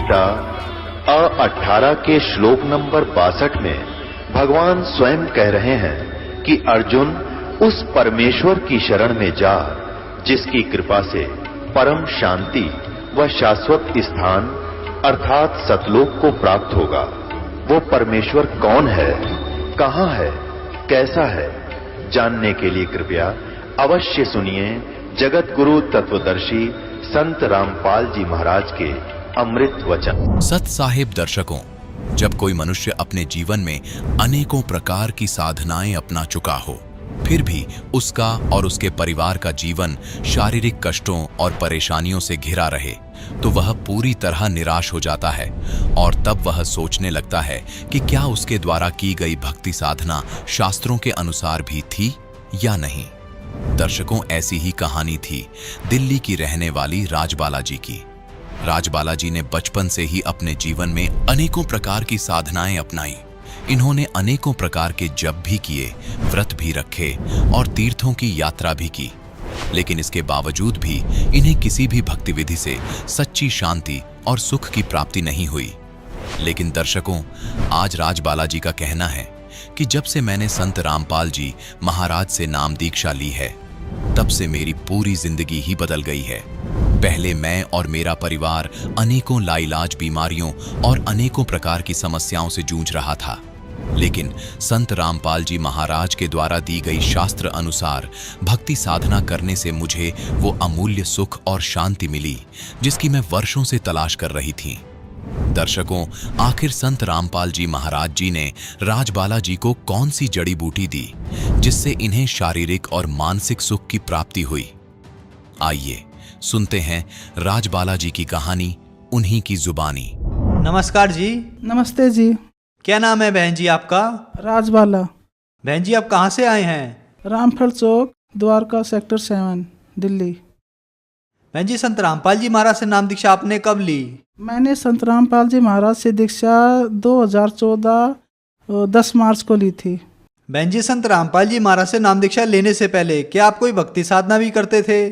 गीता 18 के श्लोक नंबर 62 में भगवान स्वयं कह रहे हैं कि अर्जुन उस परमेश्वर की शरण में जा जिसकी कृपा से परम शांति व शाश्वत स्थान अर्थात सतलोक को प्राप्त होगा। वो परमेश्वर कौन है, कहां है, कैसा है, जानने के लिए कृपया अवश्य सुनिए जगत गुरु तत्वदर्शी संत रामपाल जी महाराज के अमृत वचन। सत साहिब दर्शकों, जब कोई मनुष्य अपने जीवन में अनेकों प्रकार की साधनाएं अपना चुका हो, फिर भी उसका और उसके परिवार का जीवन शारीरिक कष्टों और परेशानियों से घिरा रहे, तो वह पूरी तरह निराश हो जाता है और तब वह सोचने लगता है कि क्या उसके द्वारा की गई भक्ति साधना शास्त्रों के अनुसार भी थी या नहीं। दर्शकों, ऐसी ही कहानी थी दिल्ली की रहने वाली राजबाला जी की। राजबाला जी ने बचपन से ही अपने जीवन में अनेकों प्रकार की साधनाएं अपनाई। इन्होंने अनेकों प्रकार के जप भी किए, व्रत भी रखे और तीर्थों की यात्रा भी की, लेकिन इसके बावजूद भी इन्हें किसी भी भक्ति विधि से सच्ची शांति और सुख की प्राप्ति नहीं हुई। लेकिन दर्शकों, आज राजबाला जी का कहना है कि जब से मैंने संत रामपाल जी महाराज से नाम दीक्षा ली है, तब से मेरी पूरी जिंदगी ही बदल गई है। पहले मैं और मेरा परिवार अनेकों लाइलाज बीमारियों और अनेकों प्रकार की समस्याओं से जूझ रहा था, लेकिन संत रामपाल जी महाराज के द्वारा दी गई शास्त्र अनुसार भक्ति साधना करने से मुझे वो अमूल्य सुख और शांति मिली जिसकी मैं वर्षों से तलाश कर रही थी। दर्शकों, आखिर संत रामपाल जी महाराज जी ने राजबाला जी को कौन सी जड़ी बूटी दी जिससे इन्हें शारीरिक और मानसिक सुख की प्राप्ति हुई? आइए सुनते हैं राजबाला जी की कहानी, उन्हीं की जुबानी। नमस्कार जी। नमस्ते जी। क्या नाम है बहन जी आपका? राजबाला। बहन जी, आप कहाँ से आए हैं? रामफल चौक, द्वारका, सेक्टर 7, दिल्ली। बहन जी, संत रामपाल जी महाराज से नाम दीक्षा आपने कब ली? मैंने संत रामपाल जी महाराज से दीक्षा 2014 10 मार्च को ली थी। बहन जी, संत रामपाल जी महाराज से नाम दीक्षा लेने से पहले क्या आप कोई भक्ति साधना भी करते थे?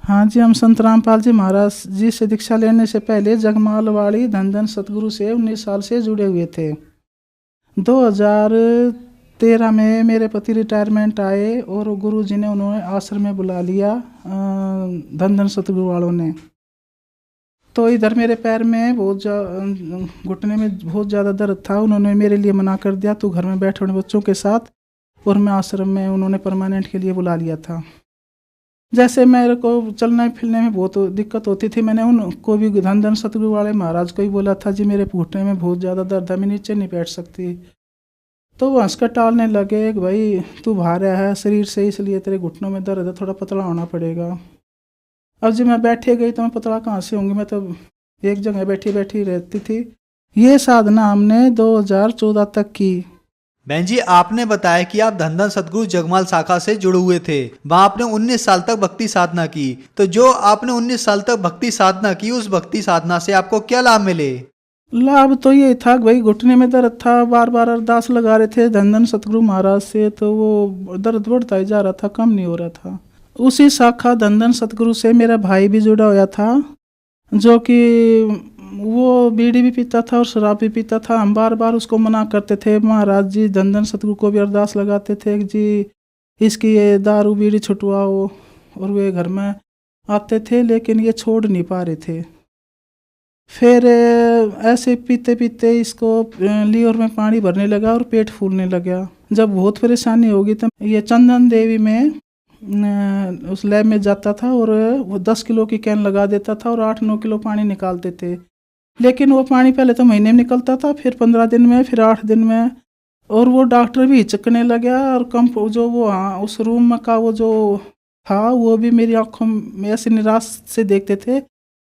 हाँ जी, हम संत रामपाल जी महाराज जी से दीक्षा लेने से पहले जगमालवाड़ी धन सतगुरु से 19 साल से जुड़े हुए थे। 2013 में मेरे पति रिटायरमेंट आए और गुरु जी ने उन्होंने आश्रम में बुला लिया, धन सतगुरु वालों ने। तो इधर मेरे पैर में घुटने में बहुत ज़्यादा दर्द था। उन्होंने मेरे लिए मना कर दिया, तू घर में बैठे अपने बच्चों के साथ, और मैं आश्रम में उन्होंने परमानेंट के लिए बुला लिया था। जैसे मेरे को चलने फिरने में बहुत दिक्कत होती थी, मैंने उनको भी धन सतगुरु वाले महाराज को ही बोला था, जी मेरे घुटने में बहुत ज़्यादा दर्द है, मैं नीचे नहीं बैठ सकती। तो वो हंसकर टालने लगे कि भाई तू भारी है शरीर से, इसलिए तेरे घुटनों में दर्द है, थोड़ा पतला होना पड़ेगा। अब जब मैं बैठे गई तो मैं पतला कहाँ से होंगी, मैं तो एक जगह बैठी बैठी रहती थी। ये साधना हमने 2014 तक की। बहन जी, आपने बताया कि आप धन सतगुरु जगमाल शाखा से जुड़े हुए थे, वहाँ आपने 19 साल तक भक्ति साधना की। तो जो आपने 19 साल तक भक्ति साधना की, उस भक्ति साधना से आपको क्या लाभ मिले? लाभ तो ये था कि भाई घुटने में दर्द था, बार बार अरदास लगा रहे थे धन सतगुरु महाराज से, तो वो दर्द बढ़ता ही जा रहा था, कम नहीं हो रहा था। उसी शाखा धन सतगुरु से मेरा भाई भी जुड़ा हुआ था, जो कि वो बीड़ी भी पीता था और शराब भी पीता था। हम बार बार उसको मना करते थे। महाराज जी धन सतगुरु को भी अरदास लगाते थे कि जी इसकी ये दारू बीड़ी छुटवाओ, और वे घर में आते थे, लेकिन ये छोड़ नहीं पा रहे थे। फिर ऐसे पीते पीते इसको लीवर में पानी भरने लगा और पेट फूलने लगा। जब बहुत परेशानी होगी तो ये चंदन देवी में उस लैब में जाता था और वो 10 किलो की कैन लगा देता था और 8-9 किलो पानी निकालते थे। लेकिन वो पानी पहले तो महीने में निकलता था, फिर 15 दिन में, फिर 8 दिन में, और वो डॉक्टर भी हिचकने लगा। और जो वो उस रूम का वो जो था, वो भी मेरी आंखों में ऐसे निराश से देखते थे,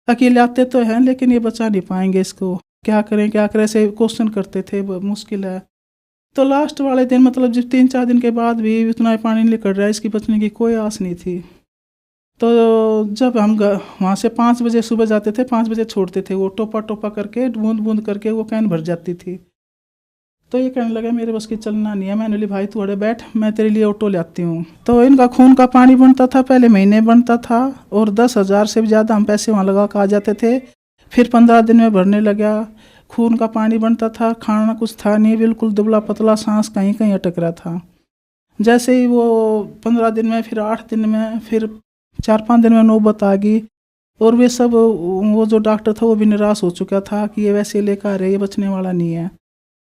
अकेले आते तो हैं लेकिन ये बचा नहीं पाएंगे, इसको क्या करें ऐसे क्वेश्चन करते थे, मुश्किल है। तो लास्ट वाले दिन, मतलब जब 3-4 दिन के बाद भी इतना पानी निकल रहा है, इसकी बचने की कोई आस नहीं थी। तो जब हम वहाँ से 5 बजे सुबह जाते थे, 5 बजे छोड़ते थे, वो टोपा टोपा करके बूंद बूंद करके वो कैन भर जाती थी। तो ये कहने लगा मेरे बस की चलना नहीं है। मैंने बोली भाई तू अड़े बैठ, मैं तेरे लिए ऑटो ले आती हूँ। तो इनका खून का पानी बनता था, पहले महीने बनता था, और 10,000 से भी ज़्यादा हम पैसे वहाँ लगा कर आ जाते थे। फिर 15 दिन में बढ़ने लगा, खून का पानी बनता था, खाना कुछ था नहीं, बिल्कुल दुबला पतला, सांस कहीं कहीं अटक रहा था। जैसे ही वो 15 दिन में, फिर 8 दिन में, फिर 4-5 दिन में नौबत आ गई। और वे सब, वो जो डॉक्टर था वो भी निराश हो चुका था कि ये वैसे लेकर आ रहे, ये बचने वाला नहीं है।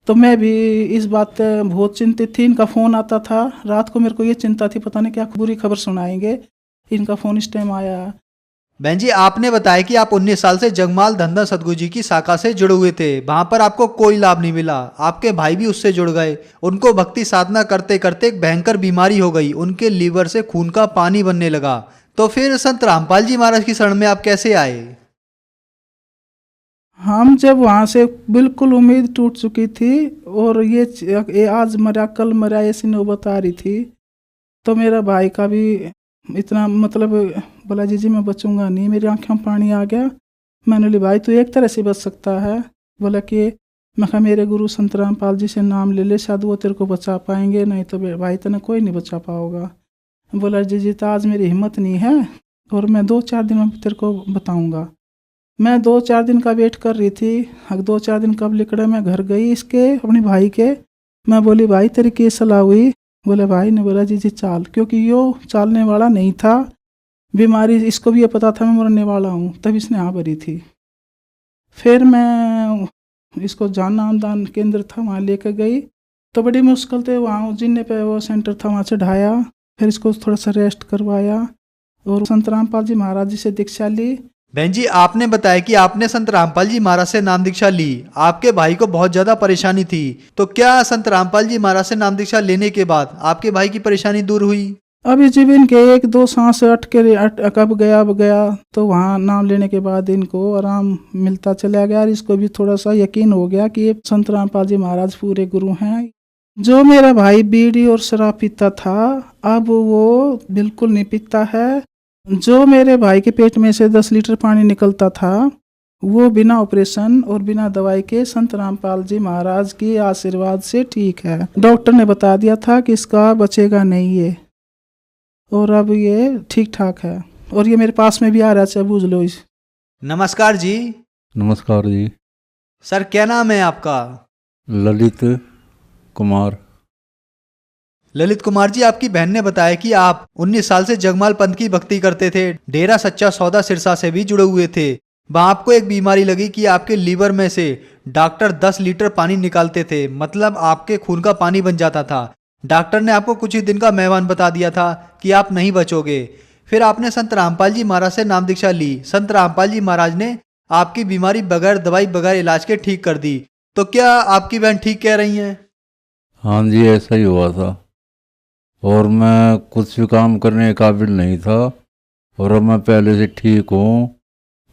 तो मैं भी इस बात से बहुत चिंतित थी। इनका फ़ोन आता था रात को, मेरे को ये चिंता थी पता नहीं क्या बुरी खबर सुनाएंगे। इनका फ़ोन इस टाइम आया। बहन जी, आपने बताया कि आप 19 साल से जगमाल धनधन सतगुरु जी की शाखा से जुड़े हुए थे। वहां पर आपको कोई लाभ नहीं मिला। आपके भाई भी उससे जुड़ गए। उनको भक्ति साधना करते करते एक भयंकर बीमारी हो गई। उनके लीवर से खून का पानी बनने लगा। तो फिर संत रामपाल जी महाराज की शरण में आप कैसे आए? हम जब वहाँ से बिल्कुल उम्मीद टूट चुकी थी और ये आज मरा कल मरा ऐसी नौबत आ रही थी, तो मेरा भाई का भी इतना मतलब बोला, जी मैं बचूंगा नहीं। मेरी आंखों में पानी आ गया। मैंने बोली भाई तू एक तरह से बच सकता है। बोला कि मैं कहा मेरे गुरु संत रामपाल जी से नाम ले ले, शायद वो तेरे को बचा पाएंगे, नहीं तो भाई तेने कोई नहीं बचा पाओगा। बोला जी तो आज मेरी हिम्मत नहीं है और मैं 2-4 दिन में तेरे को बताऊंगा। मैं 2-4 दिन का वेट कर रही थी। 2-4 दिन कब निकले, मैं घर गई इसके अपने भाई के। मैं बोली भाई तेरी क्या सलाह हुई? बोले भाई ने बोला जी चाल, क्योंकि यो चालने वाला नहीं था। बीमारी इसको भी ये पता था मैं मरने वाला हूँ, तब इसने हाँ भरी थी। फिर मैं इसको जान नामदान केंद्र था वहाँ लेकर गई, तो बड़ी मुश्किल से वहाँ जिन्ने पे वो सेंटर था वहाँ चढ़ाया। फिर इसको थोड़ा सा रेस्ट करवाया और संत रामपाल जी महाराज जी से दीक्षा ली। बहन जी, आपने बताया कि आपने संत रामपाल जी महाराज से नाम दीक्षा ली। आपके भाई को बहुत ज्यादा परेशानी थी, तो क्या संत रामपाल जी महाराज से नाम दीक्षा लेने के बाद आपके भाई की परेशानी दूर हुई? अभी जब इनके 1-2 सांस कब गया तो वहाँ नाम लेने के बाद इनको आराम मिलता चला गया। और इसको भी थोड़ा सा यकीन हो गया कि ये संत रामपाल जी महाराज पूरे गुरु हैं। जो मेरा भाई बीड़ी और शराब पीता था, अब वो बिल्कुल नहीं पीता है। जो मेरे भाई के पेट में से 10 लीटर पानी निकलता था, वो बिना ऑपरेशन और बिना दवाई के संत रामपाल जी महाराज के आशीर्वाद से ठीक है। डॉक्टर ने बता दिया था कि इसका बचेगा नहीं ये, और अब ये ठीक ठाक है। और ये मेरे पास में भी आ रहा है, बूझ लो इस। नमस्कार जी। नमस्कार जी। सर, क्या नाम है आपका? ललित कुमार। ललित कुमार जी, आपकी बहन ने बताया कि आप 19 साल से जगमाल पंथ की भक्ति करते थे। डेरा सच्चा सौदा सिरसा से भी जुड़े हुए थे। वहां आपको एक बीमारी लगी कि आपके लीवर में से डॉक्टर 10 लीटर पानी निकालते थे, मतलब आपके खून का पानी बन जाता था। डॉक्टर ने आपको कुछ ही दिन का मेहमान बता दिया था कि आप नहीं बचोगे। फिर आपने संत रामपाल जी महाराज से नाम दीक्षा ली। संत रामपाल जी महाराज ने आपकी बीमारी बगैर दवाई बगैर इलाज के ठीक कर दी। तो क्या आपकी बहन ठीक कह रही हैं? हाँ जी, ऐसा ही हुआ था। और मैं कुछ भी काम करने के काबिल नहीं था, और अब मैं पहले से ठीक हूँ।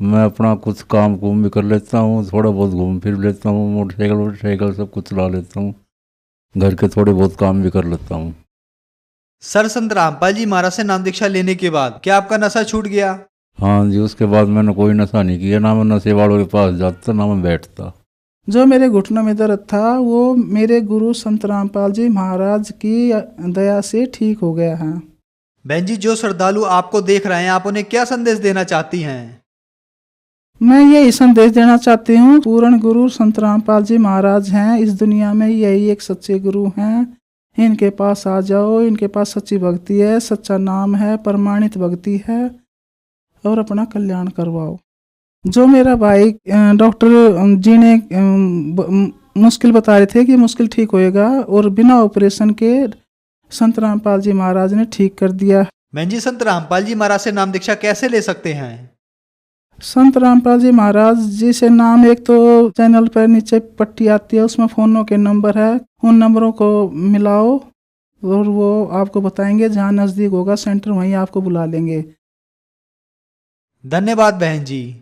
मैं अपना कुछ काम कुम भी कर लेता हूँ, थोड़ा बहुत घूम फिर लेता हूँ, मोटरसाइकिल सब कुछ चला लेता हूँ, घर के थोड़े बहुत काम भी कर लेता हूँ। सर, संत रामपाल जी महाराज से नाम दीक्षा लेने के बाद क्या आपका नशा छूट गया? हाँ जी, उसके बाद मैंने कोई नशा नहीं किया, ना मैं नशे वालों के पास जाता ना मैं बैठता। जो मेरे घुटनों में दर्द था वो मेरे गुरु संत रामपाल जी महाराज की दया से ठीक हो गया है। बहन जी, जो श्रद्धालु आपको देख रहे हैं, आप उन्हें क्या संदेश देना चाहती हैं? मैं यही संदेश देना चाहती हूँ, पूर्ण गुरु संत रामपाल जी महाराज हैं। इस दुनिया में यही एक सच्चे गुरु हैं। इनके पास आ जाओ, इनके पास सच्ची भक्ति है, सच्चा नाम है, प्रमाणित भक्ति है, और अपना कल्याण करवाओ। जो मेरा भाई डॉक्टर जी ने मुश्किल बता रहे थे कि मुश्किल ठीक होएगा, और बिना ऑपरेशन के संत रामपाल जी महाराज ने ठीक कर दिया। बहन जी, संत रामपाल जी महाराज से नाम दीक्षा कैसे ले सकते हैं? संत रामपाल जी महाराज जी से नाम, एक तो चैनल पर नीचे पट्टी आती है, उसमें फ़ोनों के नंबर है, उन नंबरों को मिलाओ और वो आपको बताएंगे। जहाँ नज़दीक होगा सेंटर वहीं आपको बुला लेंगे। धन्यवाद बहन जी।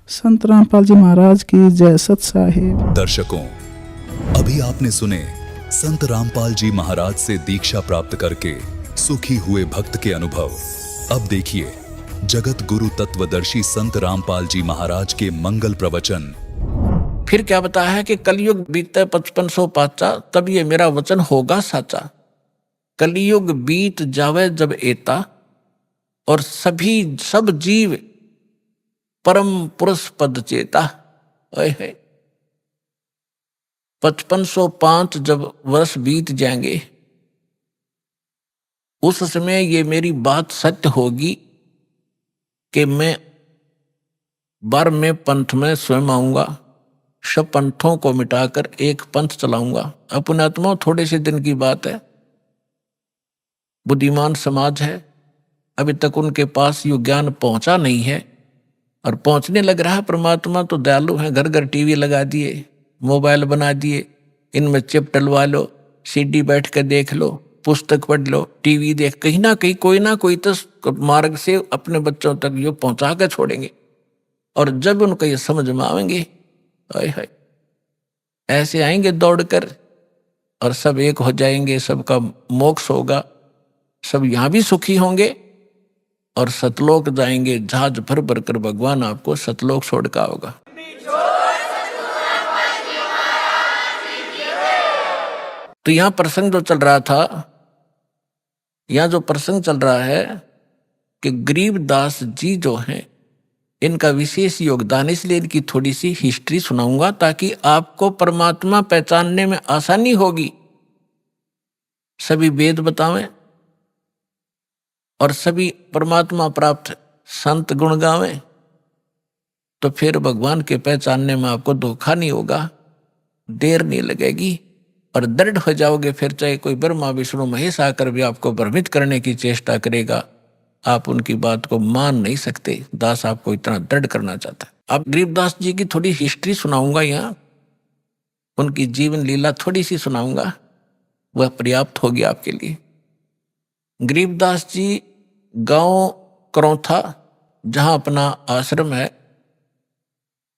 संत रामपाल जी महाराज की जय। सत साहिब। दर्शकों, अभी आपने सुने संत रामपाल जी महाराज से दीक्षा प्राप्त करके सुखी हुए भक्त के अनुभव। अब देखिए जगत गुरु तत्वदर्शी संत रामपाल जी महाराज के मंगल प्रवचन। फिर क्या बताया है कि कलयुग बीतते 5500 पाचा, तब ये मेरा वचन होगा साचा। कलयुग बीत जावे जब एता, और सब जीव परम पुरुष पद चेता। ओए है 5505 जब वर्ष बीत जाएंगे, उस समय ये मेरी बात सत्य होगी कि मैं 12वें पंथ में स्वयं आऊंगा, सब पंथों को मिटाकर एक पंथ चलाऊंगा। अपने आत्मा थोड़े से दिन की बात है, बुद्धिमान समाज है, अभी तक उनके पास ये ज्ञान पहुंचा नहीं है और पहुंचने लग रहा है। परमात्मा तो दयालु है, घर घर टीवी लगा दिए, मोबाइल बना दिए, इनमें चिप डलवा लो, सीडी बैठ कर देख लो, पुस्तक पढ़ लो, टीवी देख, कहीं ना कोई तो मार्ग से अपने बच्चों तक ये पहुंचा कर छोड़ेंगे। और जब उनको ये समझ में आएंगे, हाय ऐसे आएंगे दौड़कर और सब एक हो जाएंगे, सबका मोक्ष होगा, सब यहां भी सुखी होंगे और सतलोक जाएंगे। जहाज भर भर कर भगवान आपको सतलोक छोड़का होगा। तो यहां प्रसंग जो चल रहा था, यहां जो प्रसंग चल रहा है कि गरीबदास जी जो हैं, इनका विशेष योगदान, इसलिए इनकी थोड़ी सी हिस्ट्री सुनाऊंगा ताकि आपको परमात्मा पहचानने में आसानी होगी। सभी वेद बतावें और सभी परमात्मा प्राप्त संत गुण गावें, तो फिर भगवान के पहचानने में आपको धोखा नहीं होगा, देर नहीं लगेगी और दृढ़ हो जाओगे। फिर चाहे कोई ब्रह्मा विष्णु महेश आकर भी आपको भ्रमित करने की चेष्टा करेगा, आप उनकी बात को मान नहीं सकते। दास आपको इतना दृढ़ करना चाहता है। अब गरीबदास जी की थोड़ी हिस्ट्री सुनाऊंगा, यहाँ उनकी जीवन लीला थोड़ी सी सुनाऊंगा, वह पर्याप्त होगी आपके लिए। गरीबदास जी गांव करौथा, जहां अपना आश्रम है,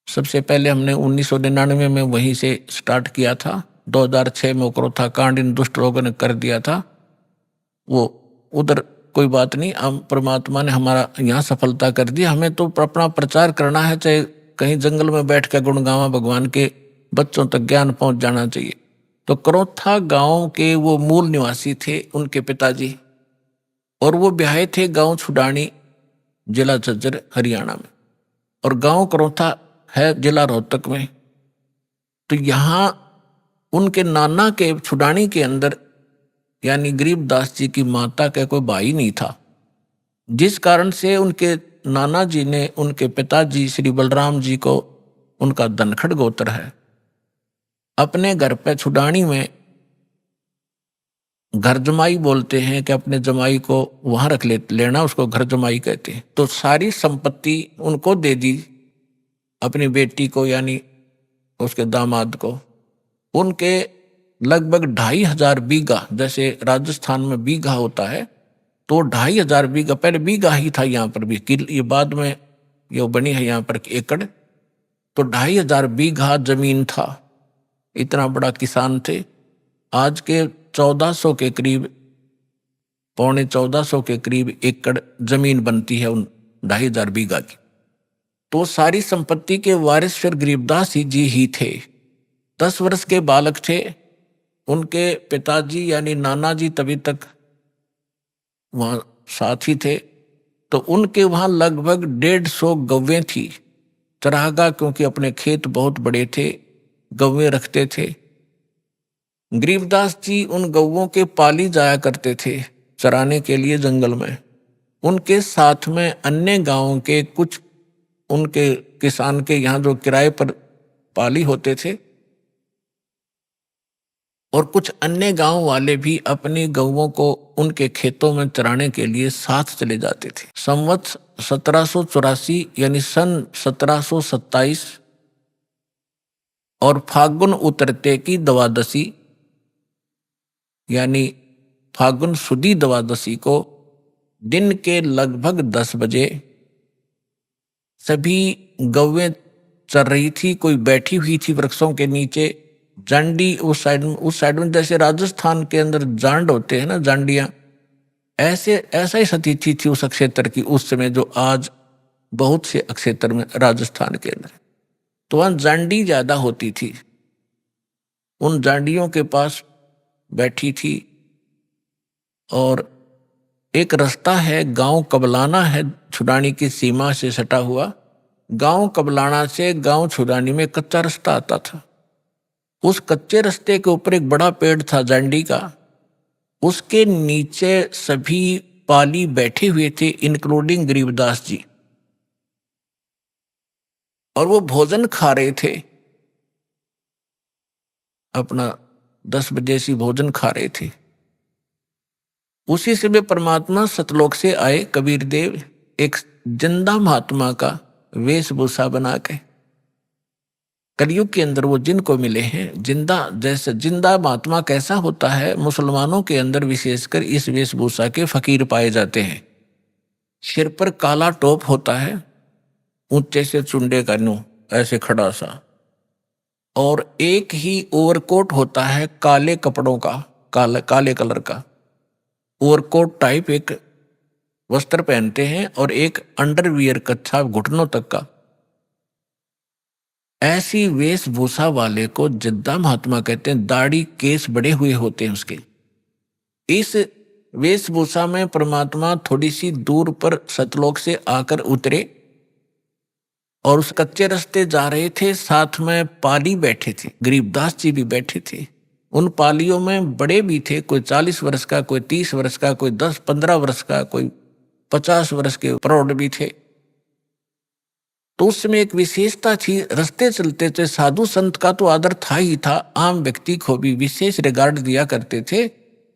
सबसे पहले हमने 1999 में वहीं से स्टार्ट किया था। 2006 में करौथा कांड इन दुष्ट लोगों ने कर दिया था, वो उधर कोई बात नहीं, हम परमात्मा ने हमारा यहाँ सफलता कर दी। हमें तो अपना प्रचार करना है, चाहे कहीं जंगल में बैठ कर गुण गावा, भगवान के बच्चों तक ज्ञान पहुंच जाना चाहिए। तो करौथा गांव के वो मूल निवासी थे उनके पिताजी, और वो ब्याहे थे गांव छुडानी, जिला झज्जर हरियाणा में, और गांव करौथा है जिला रोहतक में। तो यहाँ उनके नाना के छुडानी के अंदर यानी गरीबदास जी की माता का कोई भाई नहीं था, जिस कारण से उनके नाना जी ने उनके पिताजी श्री बलराम जी को, उनका धनखड़ गोत्र है, अपने घर पे छुडानी में घर जमाई बोलते हैं कि अपने जमाई को वहां रख लेना, उसको घर जमाई कहते हैं। तो सारी संपत्ति उनको दे दी, अपनी बेटी को यानी उसके दामाद को। उनके लगभग 2500 बीघा, जैसे राजस्थान में बीघा होता है, तो 2500 बीघा, पहले बीघा ही था यहाँ पर भी, ये बाद में ये बनी है यहाँ पर एकड़। तो 2500 बीघा जमीन था, इतना बड़ा किसान थे। आज के 1400 के करीब, पौने 1400 के करीब एकड़ जमीन बनती है उन 2500 बीघा की। तो सारी संपत्ति के वारिस फिर गरीबदास जी ही थे। 10 वर्ष के बालक थे, उनके पिताजी यानी नाना जी तभी तक वहां साथ ही थे। तो उनके वहां लगभग 150 गौवें थी, चरागाह, क्योंकि अपने खेत बहुत बड़े थे, गौवें रखते थे। गरीबदास जी उन गौवों के पाली जाया करते थे चराने के लिए जंगल में। उनके साथ में अन्य गांवों के कुछ उनके किसान के यहाँ जो किराए पर पाली होते थे, और कुछ अन्य गांव वाले भी अपनी गौवों को उनके खेतों में चराने के लिए साथ चले जाते थे। संवत 1784 यानी सन 1727 और फागुन उतरते की द्वादशी यानी फागुन सुदी द्वादशी को दिन के लगभग 10 बजे सभी गौवें चर रही थी, कोई बैठी हुई थी वृक्षों के नीचे। जांडी उस साइड में जैसे राजस्थान के अंदर जांड होते हैं ना, जांडियां, ऐसा ही स्थिति थी उस क्षेत्र की उस समय, जो आज बहुत से क्षेत्र में राजस्थान के अंदर। तो वहां जांडी ज्यादा होती थी, उन जांडियों के पास बैठी थी। और एक रास्ता है, गांव कबलाना है, छुडानी की सीमा से सटा हुआ, गांव कबलाना से गांव छुड़ानी में कच्चा रास्ता आता था। उस कच्चे रास्ते के ऊपर एक बड़ा पेड़ था जांडी का, उसके नीचे सभी पाली बैठे हुए थे इंक्लूडिंग गरीबदास जी, और वो भोजन खा रहे थे, अपना 10 बजे से भोजन खा रहे थे। उसी समय परमात्मा सतलोक से आए कबीर देव एक जिंदा महात्मा का वेशभूषा बना के। कलयुग के अंदर वो जिनको मिले हैं जिंदा, जैसे जिंदा महात्मा कैसा होता है, मुसलमानों के अंदर विशेषकर इस वेशभूषा के फकीर पाए जाते हैं। सिर पर काला टोप होता है, ऊंचे से चुंडे का न्यू ऐसे खड़ा सा, और एक ही ओवरकोट होता है काले कपड़ों का, काले कलर का ओवरकोट टाइप एक वस्त्र पहनते हैं, और एक अंडरवियर कच्छा घुटनों तक का। ऐसी वेशभूषा वाले को जिद्दा महात्मा कहते हैं। दाढ़ी केस बड़े हुए होते हैं उसके। इस वेशभूषा में परमात्मा थोड़ी सी दूर पर सतलोक से आकर उतरे और उस कच्चे रास्ते जा रहे थे। साथ में पाली बैठे थे, गरीबदास जी भी बैठे थे। उन पालियों में बड़े भी थे, कोई 40 वर्ष का, कोई 30 वर्ष का, कोई 10-15 वर्ष का, कोई 50 वर्ष के प्रौढ़ भी थे। तो उस समय एक विशेषता थी, रास्ते चलते थे साधु संत का तो आदर था ही था, आम व्यक्ति को भी विशेष रिगार्ड दिया करते थे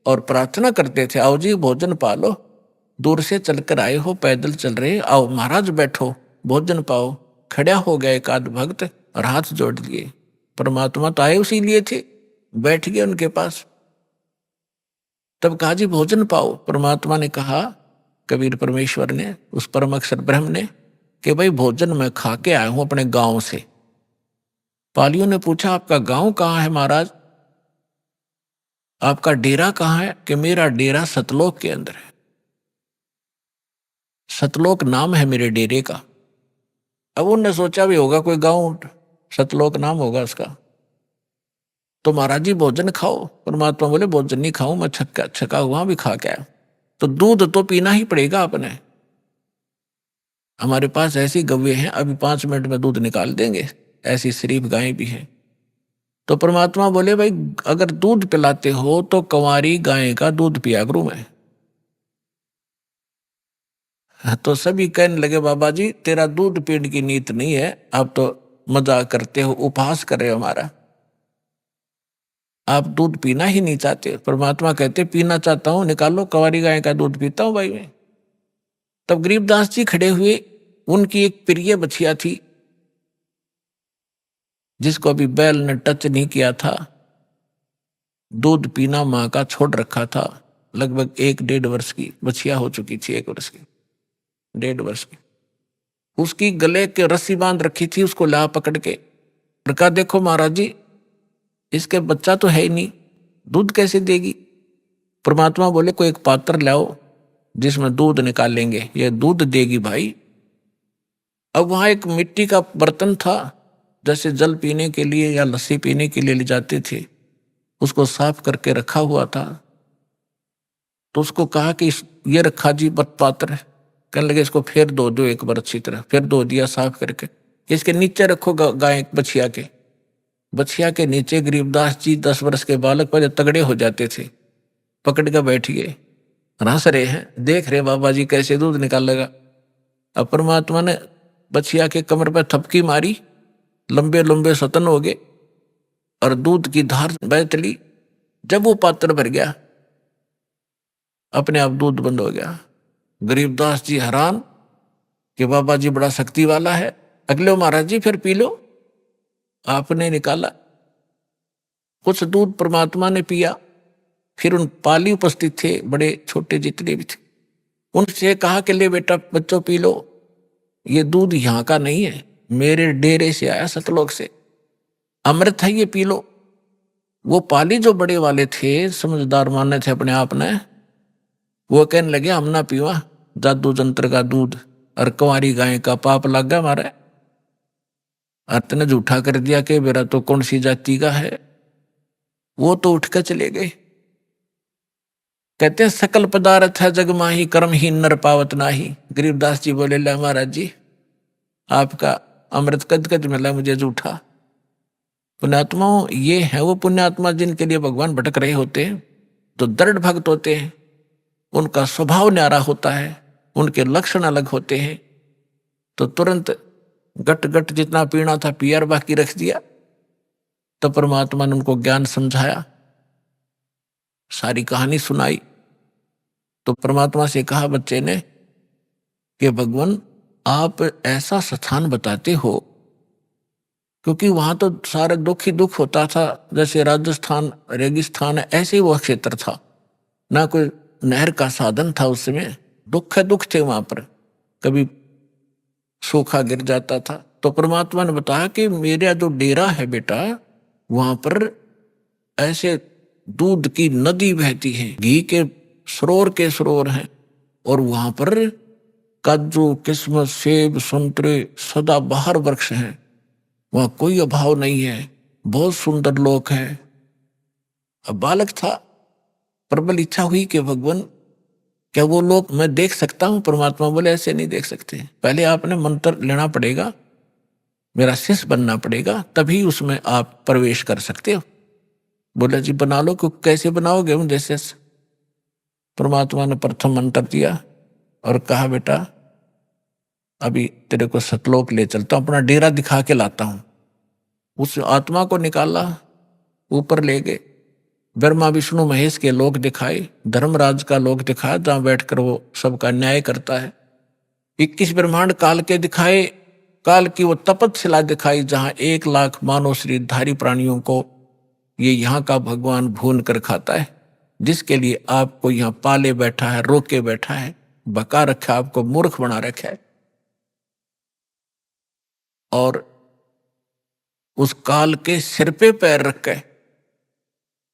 और प्रार्थना करते थे, आओ जी भोजन पालो, दूर से चलकर आए हो, पैदल चल रहे, आओ महाराज बैठो भोजन पाओ। खड़ा हो गया एक आध भक्त और हाथ जोड़ लिए। परमात्मा तो आए उसी लिए थे, बैठ गए उनके पास। तब कहा जी भोजन पाओ। परमात्मा ने कहा, कबीर परमेश्वर ने, उस परम अक्षर ब्रह्म ने, कि भाई भोजन मैं खा के आया हूं अपने गांव से। पालियों ने पूछा आपका गांव कहाँ है महाराज, आपका डेरा कहाँ है? कि मेरा डेरा सतलोक के अंदर है, सतलोक नाम है मेरे डेरे का। अब उन्होंने सोचा भी होगा कोई गांव सतलोक नाम होगा उसका। तो महाराज जी भोजन खाओ। परमात्मा बोले भोजन नहीं खाऊं मैं, छका हुआ भी खा के आया। तो दूध तो पीना ही पड़ेगा आपने, हमारे पास ऐसी गव्वे हैं, अभी 5 मिनट में दूध निकाल देंगे, ऐसी शरीफ गायें भी हैं। तो परमात्मा बोले भाई अगर दूध पिलाते हो तो कंवारी गाय का दूध पिया करूं मैं। तो सभी कहने लगे बाबा जी तेरा दूध पीने की नीत नहीं है, आप तो मजाक करते हो, उपहास कर रहे हो हमारा, आप दूध पीना ही नहीं चाहते। परमात्मा कहते पीना चाहता हूं, निकालो कंवारी गाय का दूध पीता हूं भाई मैं। तब गरीबदास जी खड़े हुए, उनकी एक प्रिय बछिया थी जिसको अभी बैल ने टच नहीं किया था, दूध पीना मां का छोड़ रखा था। लगभग 1-1.5 वर्ष की बछिया हो चुकी थी, 1 वर्ष की, 1.5 वर्ष की। उसकी गले के रस्सी बांध रखी थी, उसको ला पकड़ के कहा देखो महाराज जी इसके बच्चा तो है ही नहीं, दूध कैसे देगी? परमात्मा बोले कोई एक पात्र लाओ जिसमें दूध निकाल लेंगे, ये दूध देगी भाई। अब वहां एक मिट्टी का बर्तन था, जैसे जल पीने के लिए या लस्सी पीने के लिए ले जाते थे, उसको साफ करके रखा हुआ था। तो उसको कहा कि ये रखा जी पात्र, कहने लगे इसको फिर धो दो एक बार अच्छी तरह, फिर धो दिया साफ करके, इसके नीचे रखो गाय बछिया के। बछिया के नीचे गरीबदास जी 10 वर्ष के बालक पहले तगड़े हो जाते थे, पकड़ कर बैठ गए, हंस रहे हैं, देख रहे बाबा जी कैसे दूध निकालेगा। अब परमात्मा ने बछिया के कमर पर थपकी मारी, लंबे लंबे सतन हो गए और दूध की धार बह चली। जब वो पात्र भर गया अपने आप दूध बंद हो गया। गरीबदास जी हैरान कि बाबा जी बड़ा शक्ति वाला है। अगले महाराज जी फिर पी लो। आपने निकाला कुछ दूध, परमात्मा ने पिया। फिर उन पाली उपस्थित थे, बड़े छोटे जितने भी थे, उनसे कहा कि ले बेटा बच्चों पी लो, ये दूध यहाँ का नहीं है, मेरे डेरे से आया सतलोक से, अमृत है ये पी लो। वो पाली जो बड़े वाले थे, समझदार माने थे अपने आप ने, वो कहने लगे हम ना पीवा जादू जंत्र का दूध, और कंवारी गाय का पाप लग गया हमारा। अर्थ ने झूठा कर दिया कि मेरा तो कौन सी जाति का है। वो तो उठ कर चले गए। कहते हैं सकल पदार्थ है जग माही, कर्म ही नर पावत नाही। गरीबदास जी बोले ला महाराज जी आपका अमृत कद कद मिला मुझे जूठा। पुण्यात्माओं, ये है वो पुण्यात्मा जिनके लिए भगवान भटक रहे होते हैं, जो दृढ़ भक्त होते हैं, उनका स्वभाव न्यारा होता है, उनके लक्षण अलग होते हैं, तो तुरंत गट गट जितना पीना था पियर बाकी रख दिया। तो परमात्मा ने उनको ज्ञान समझाया, सारी कहानी सुनाई। तो परमात्मा से कहा बच्चे ने कि भगवान आप ऐसा स्थान बताते हो, क्योंकि वहां तो सारा दुख ही दुख होता था, जैसे राजस्थान रेगिस्तान है ऐसे ही वह क्षेत्र था, ना कोई नहर का साधन था उस समय, दुख है दुख थे वहां पर, कभी सूखा गिर जाता था। तो परमात्मा ने बताया कि मेरा जो डेरा है बेटा, वहां पर ऐसे दूध की नदी बहती है, घी के सरोवर हैं, और वहां पर काजू किस्मत सेब संतरे सदा बाहर वृक्ष हैं, वहां कोई अभाव नहीं है, बहुत सुंदर लोक है। अब बालक था, प्रबल इच्छा हुई कि भगवान क्या वो लोग मैं देख सकता हूं? परमात्मा बोले ऐसे नहीं देख सकते, पहले आपने मंत्र लेना पड़ेगा, मेरा शिष्य बनना पड़ेगा, तभी उसमें आप प्रवेश कर सकते हो। बोले जी बना लो, क्योंकि कैसे बनाओगे मुझे शिष्य? परमात्मा ने प्रथम मंत्र दिया और कहा बेटा अभी तेरे को सतलोक ले चलता हूं, अपना डेरा दिखा के लाता हूं। उस आत्मा को निकाला, ऊपर ले गए, ब्रह्मा विष्णु महेश के लोक दिखाए, धर्मराज का लोक दिखाया जहां बैठकर वो सबका न्याय करता है। 21 ब्रह्मांड काल के दिखाए, काल की वो तपतशिला दिखाई जहां 1 लाख मानव शरीरधारी प्राणियों को ये यहाँ का भगवान भून कर खाता है, जिसके लिए आपको यहाँ पाले बैठा है, रोके बैठा है, बका रखा, आपको मूर्ख बना रखा है। और उस काल के सिर पे पैर रख के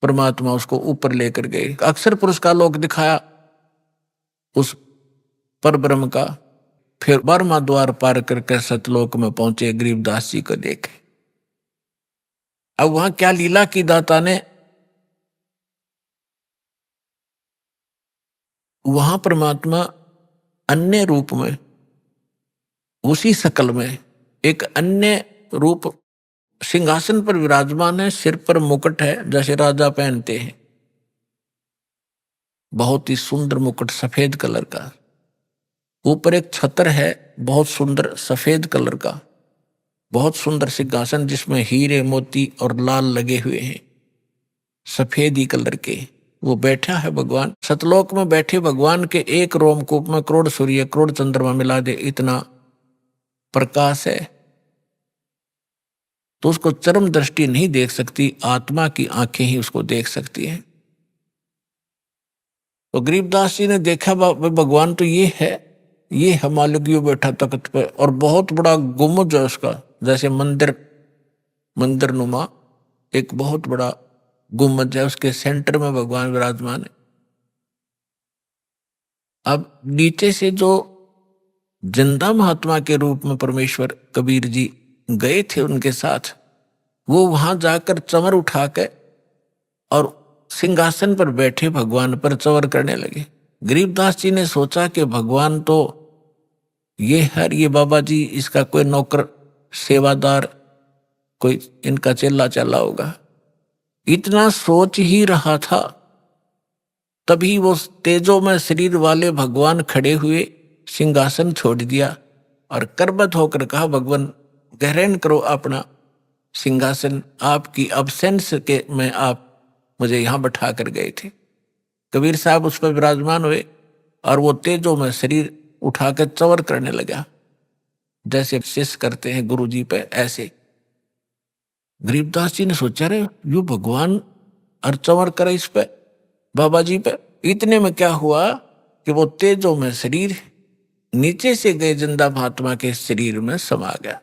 परमात्मा उसको ऊपर लेकर गए। अक्षर पुरुष का लोक दिखाया उस पर ब्रह्म का, फिर 12वां द्वार पार करके सतलोक में पहुंचे, गरीबदास जी को देखे। अब वहां क्या लीला की दाता ने, वहां परमात्मा अन्य रूप में, उसी शकल में एक अन्य रूप सिंहासन पर विराजमान है, सिर पर मुकुट है जैसे राजा पहनते हैं, बहुत ही सुंदर मुकुट सफेद कलर का, ऊपर एक छत्र है बहुत सुंदर सफेद कलर का, बहुत सुंदर सिंहासन जिसमें हीरे मोती और लाल लगे हुए हैं, सफेद ही कलर के, वो बैठा है भगवान। सतलोक में बैठे भगवान के एक रोमकूप में करोड़ सूर्य करोड़ चंद्रमा मिला दे इतना प्रकाश है, तो उसको चरम दृष्टि नहीं देख सकती, आत्मा की आंखें ही उसको देख सकती हैं। तो गरीबदास जी ने देखा भगवान तो ये है मालिक, यो बैठा तख्त पे, और बहुत बड़ा गुम्बद है उसका, जैसे मंदिर नुमा एक बहुत बड़ा गुम्बद है, उसके सेंटर में भगवान विराजमान है। अब नीचे से जो जिंदा महात्मा के रूप में परमेश्वर कबीर जी गए थे उनके साथ, वो वहां जाकर चंवर उठा के और सिंहासन पर बैठे भगवान पर चंवर करने लगे। गरीबदास जी ने सोचा कि भगवान तो ये बाबा जी इसका कोई नौकर सेवादार, कोई इनका चेला चला होगा, इतना सोच ही रहा था, तभी वो तेजो में शरीर वाले भगवान खड़े हुए, सिंहासन छोड़ दिया और करबत होकर कहा भगवान ग्रहण करो अपना सिंहासन, आपकी अब्सेंस के में आप मुझे यहां बैठा कर गए थे। कबीर साहब उस पर विराजमान हुए और वो तेजो में शरीर उठाकर चंवर करने लगा, जैसे शिष्य करते हैं गुरु जी पे, ऐसे। गरीबदास जी ने सोचा रे यू भगवान और चंवर करे इस पे बाबा जी पे। इतने में क्या हुआ कि वो तेजो में शरीर नीचे से गए जिंदा महात्मा के शरीर में समा गया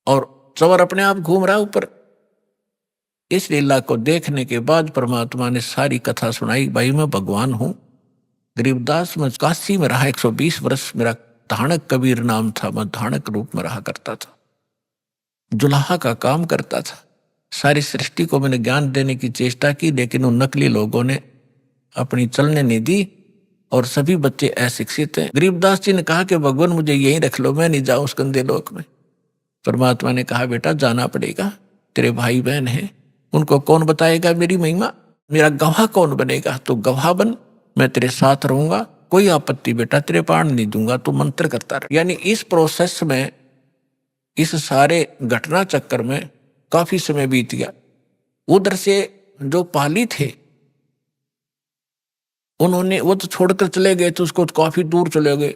और चंवर अपने आप घूम रहा ऊपर। इस लीला को देखने के बाद परमात्मा ने सारी कथा सुनाई, भाई मैं भगवान हूं। गरीबदास में काशी में रहा 120 वर्ष, मेरा धाणक कबीर नाम था, मैं धाणक रूप में रहा करता था, जुलाहा का काम करता था। सारी सृष्टि को मैंने ज्ञान देने की चेष्टा की, लेकिन उन नकली लोगों ने अपनी चलने नहीं दी, और सभी बच्चे अशिक्षित हैं। गरीबदास जी ने कहा कि भगवान मुझे यहीं रख लो, मैं नहीं जाऊं उस गंदे लोक में। परमात्मा ने कहा बेटा जाना पड़ेगा, तेरे भाई बहन हैं, उनको कौन बताएगा मेरी महिमा, मेरा गवाह कौन बनेगा, तो गवाह बन, मैं तेरे साथ रहूंगा, कोई आपत्ति बेटा तेरे प्राण नहीं दूंगा, तू मंत्र करता रह। यानी इस प्रोसेस में, इस सारे घटना चक्कर में काफी समय बीत गया। उधर से जो पाली थे उन्होंने, वो तो छोड़कर चले गए थे उसको, काफी दूर चले गए।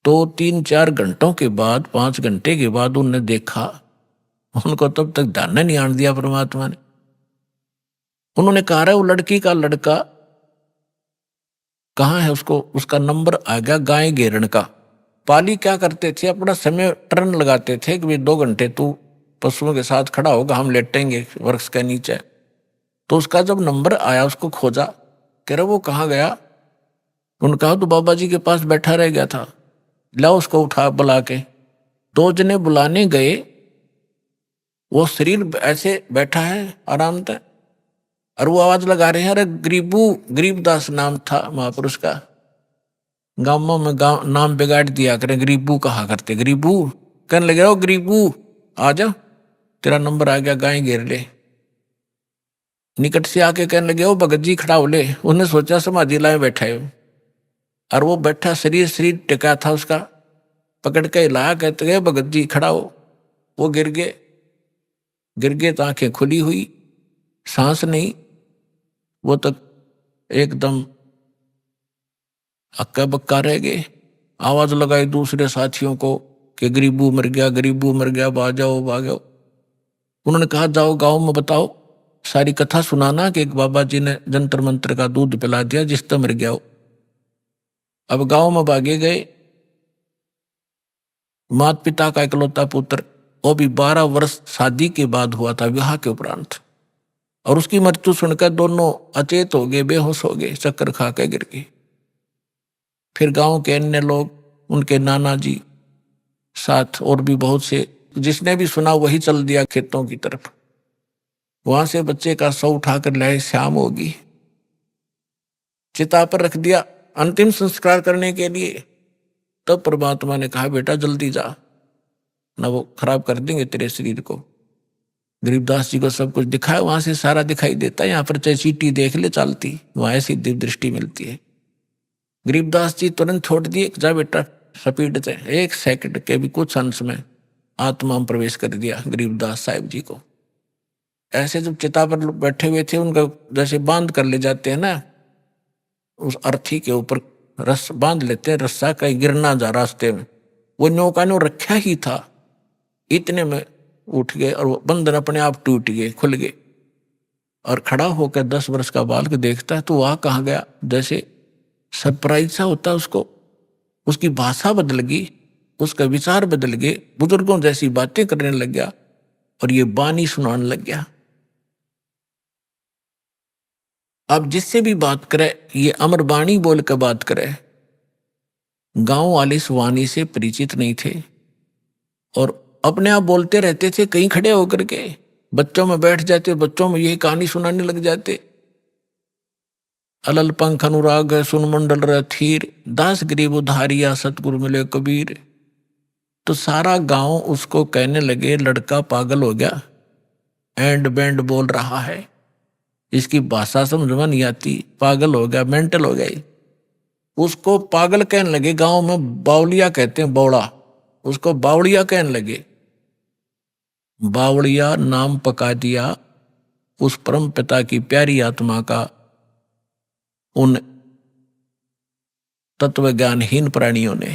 तो 3-4 घंटों के बाद, 5 घंटे के बाद उन्होंने देखा, उनको तब तक ध्यान नहीं आने दिया परमात्मा ने। उन्होंने कहा रहा वो लड़की का लड़का कहाँ है, उसको उसका नंबर आ गया गाय घेरण का। पाली क्या करते थे, अपना समय टर्न लगाते थे कि भाई 2 घंटे तू पशुओं के साथ खड़ा होगा, हम लेटेंगे वृक्ष के नीचे। तो उसका जब नंबर आया उसको खोजा, कह रहा वो कहाँ गया। उन्होंने कहा तो बाबा जी के पास बैठा रह गया था, लाओ उसको उठा बुला के। 2 जने बुलाने गए, वो शरीर ऐसे बैठा है आराम से, और वो आवाज लगा रहे हैं, अरे गरीबू, गरीबदास नाम था महापुरुष का। गांवों में गांव नाम बिगाड़ दिया करें, गरीबू कहा करते, गरीबू कहने लगे, ओ गरीबू आ जा, तेरा नंबर आ गया, गाय घेर ले। निकट से आके कहने लगे, ओ भगत जी खड़ा हो ले। उन्हें सोचा समाधि लाए बैठा है, और वो बैठा शरीर टिका था उसका, पकड़ के हिलाया, कहते गए भगत जी खड़ा हो। वो गिर गए तो आंखें खुली हुई, सांस नहीं, वो तक एकदम अक्का बक्का रह गए। आवाज लगाई दूसरे साथियों को कि गरीबू मर गया, गरीबू मर गया, भागो भागो। उन्होंने कहा जाओ गांव में बताओ, सारी कथा सुनाना कि एक बाबा जी ने जंतर मंत्र का दूध पिला दिया जिससे मर गया हो। अब गांव में भागे गए। माता पिता का इकलौता पुत्र, वो भी 12 वर्ष शादी के बाद हुआ था, विवाह के उपरांत, और उसकी मृत्यु सुनकर दोनों अचेत हो गए, बेहोश हो गए, चक्कर खा के गिर गए। फिर गांव के अन्य लोग, उनके नाना जी साथ और भी बहुत से, जिसने भी सुना वही चल दिया खेतों की तरफ। वहां से बच्चे का शव उठाकर लाए, शाम होगी, चिता पर रख दिया अंतिम संस्कार करने के लिए। तब परमात्मा ने कहा बेटा जल्दी जा, ना वो खराब कर देंगे तेरे शरीर को। गरीबदास जी को सब कुछ दिखाया, वहां से सारा दिखाई देता है, यहाँ पर चाहे चीटी देख ले चलती, वहां ऐसी दिव्य दृष्टि मिलती है। गरीबदास जी तुरंत छोड़ दिए, जा बेटा स्पीड से, 1 सेकंड के भी कुछ अंश में आत्मा में प्रवेश कर दिया गरीबदास साहिब जी को। ऐसे जब चिता पर बैठे हुए थे, उनका जैसे बांध कर ले जाते हैं ना, उस अर्थी के ऊपर रस बांध लेते हैं, रस्सा कहीं गिर ना जा रास्ते में, वो नौका ने रखा ही था, इतने में उठ गए और वो बंधन अपने आप टूट गए, खुल गए। और खड़ा होकर 10 वर्ष का बालक देखता है तो वह कहाँ गया, जैसे सरप्राइज सा होता उसको, उसकी भाषा बदल गई, उसका विचार बदल गए, बुजुर्गों जैसी बातें करने लग गया और ये बानी सुनाने लग गया। अब जिससे भी बात करे ये अमर बाणी बोल कर बात करे। गांव वाले इस वाणी से परिचित नहीं थे और अपने आप बोलते रहते थे, कहीं खड़े होकर के बच्चों में बैठ जाते, बच्चों में यही कहानी सुनाने लग जाते। अलल पंख अनुराग सुन मंडल रथीर, दास गरीब उधारिया सतगुरु मिले कबीर। तो सारा गांव उसको कहने लगे लड़का पागल हो गया, एंड बैंड बोल रहा है, इसकी भाषा समझ में नहीं आती, पागल हो गया, मेंटल हो गई। उसको पागल कहने लगे, गांव में बावलिया कहते हैं, बौड़ा, उसको बावड़िया कहने लगे। बावड़िया नाम पका दिया उस परम पिता की प्यारी आत्मा का उन तत्व ज्ञानहीन प्राणियों ने।